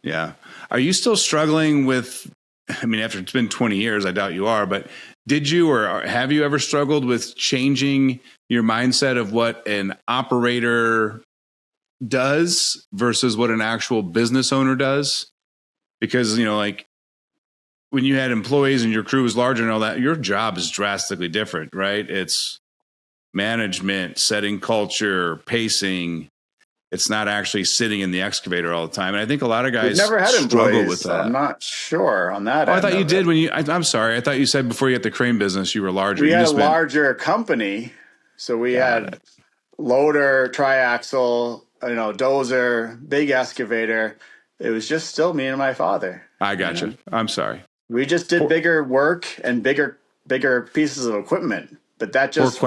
Yeah. Are you still struggling with, after it's been 20 years, I doubt you are, but did you or have you ever struggled with changing your mindset of what an operator does versus what an actual business owner does? Because, like, when you had employees and your crew was larger and all that, your job is drastically different, right? It's management, setting culture, pacing. It's not actually sitting in the excavator all the time. And I think a lot of guys never had struggle with that. So I'm not sure on that. I thought you did when I'm sorry. I thought you said before you had the crane business, you were larger. We had a larger company. So we had loader, triaxle, dozer, big excavator. It was just still me and my father. I got you. I'm sorry. We just did bigger work and bigger pieces of equipment, but that just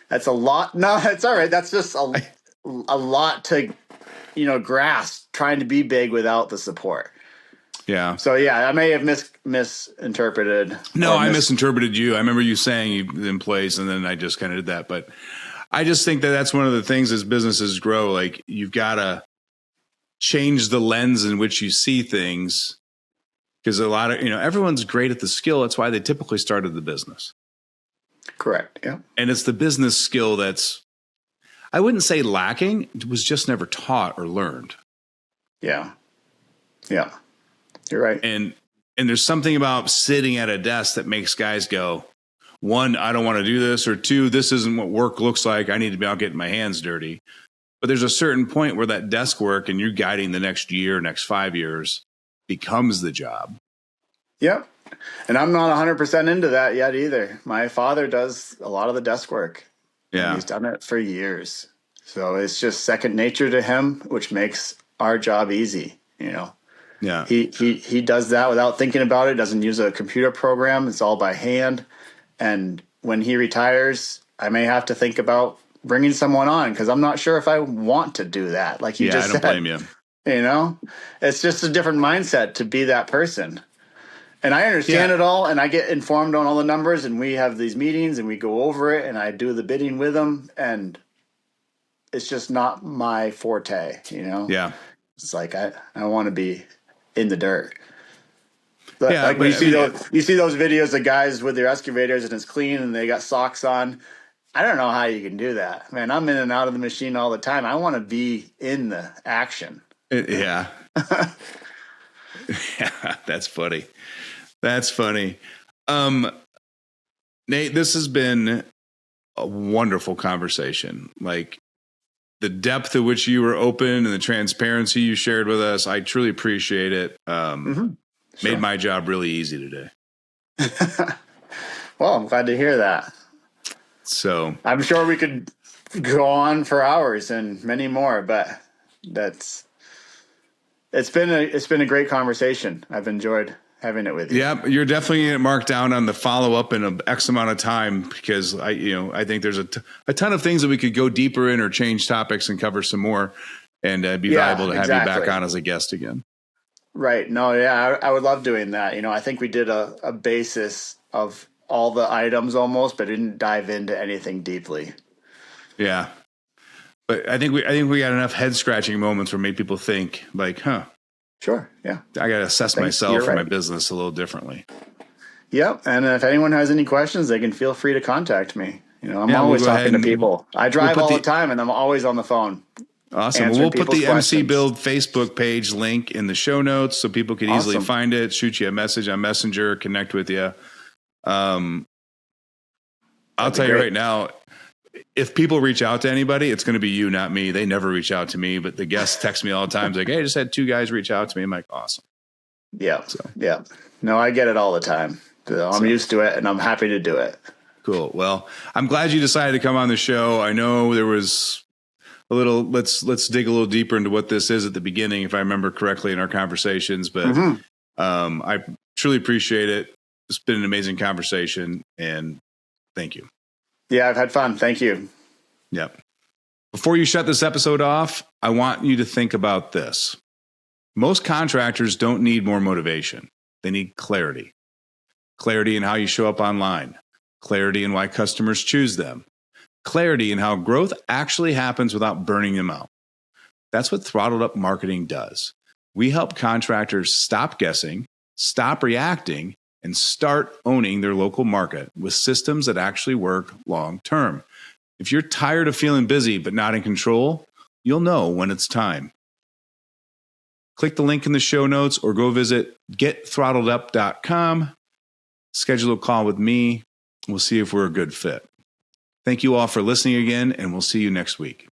that's a lot. No, it's all right. That's just a lot to, grasp trying to be big without the support. Yeah. So I may have misinterpreted. No, I misinterpreted you. I remember you saying in place, and then I just kind of did that. But I just think that that's one of the things as businesses grow. Like you've got to change the lens in which you see things. Because a lot of, everyone's great at the skill. That's why they typically started the business. Correct. Yeah. And it's the business skill that's, I wouldn't say lacking. It was just never taught or learned. Yeah. Yeah. You're right. And there's something about sitting at a desk that makes guys go, one, I don't want to do this, or two, this isn't what work looks like. I need to be out getting my hands dirty. But there's a certain point where that desk work and you're guiding the next year, next 5 years becomes the job. Yep. And I'm not 100% into that yet either. My father does a lot of the desk work. Yeah. He's done it for years. So it's just second nature to him, which makes our job easy, Yeah. He does that without thinking about it, doesn't use a computer program. It's all by hand. And when he retires, I may have to think about bringing someone on because I'm not sure if I want to do that. Like you just said. I don't blame you. It's just a different mindset to be that person. And I understand it all, and I get informed on all the numbers, and we have these meetings, and we go over it, and I do the bidding with them, and it's just not my forte, Yeah. It's like I want to be in the dirt. But yeah, you see those videos of guys with their excavators, and it's clean, and they got socks on. I don't know how you can do that. Man, I'm in and out of the machine all the time. I want to be in the action. Yeah. Yeah, that's funny. That's funny. Nate, this has been a wonderful conversation. Like the depth at which you were open and the transparency you shared with us, I truly appreciate it. Made my job really easy today. Well, I'm glad to hear that. So I'm sure we could go on for hours and many more, but it's been a great conversation. I've enjoyed having it with you. Yeah, you're definitely going to mark down on the follow up in an X amount of time, because I think there's a ton of things that we could go deeper in or change topics and cover some more, and it'd be valuable to have you back on as a guest again. Right. No, yeah, I would love doing that. I think we did a basis of all the items almost, but didn't dive into anything deeply. Yeah. But I think we got enough head scratching moments where made people think like, sure. Yeah. I got to assess myself and my business a little differently. Yep. And if anyone has any questions, they can feel free to contact me. I'm always talking to people. I drive all the time and I'm always on the phone. Awesome. We'll put the MC Build Facebook page link in the show notes so people can easily find it, shoot you a message on Messenger, connect with you. I'll tell you right now, if people reach out to anybody, it's going to be you, not me. They never reach out to me, but the guests text me all the time. It's like, hey, I just had 2 guys reach out to me. I'm like, awesome. Yeah. Yeah. No, I get it all the time. So I'm used to it and I'm happy to do it. Cool. Well, I'm glad you decided to come on the show. I know there was a little, let's dig a little deeper into what this is at the beginning, if I remember correctly in our conversations, but I truly appreciate it. It's been an amazing conversation, and thank you. Yeah, I've had fun. Thank you. Yep. Before you shut this episode off, I want you to think about this. Most contractors don't need more motivation. They need clarity. Clarity in how you show up online. Clarity in why customers choose them. Clarity in how growth actually happens without burning them out. That's what Throttled Up Marketing does. We help contractors stop guessing, stop reacting, and start owning their local market with systems that actually work long term. If you're tired of feeling busy but not in control, you'll know when it's time. Click the link in the show notes or go visit getthrottledup.com. Schedule a call with me. We'll see if we're a good fit. Thank you all for listening again, and we'll see you next week.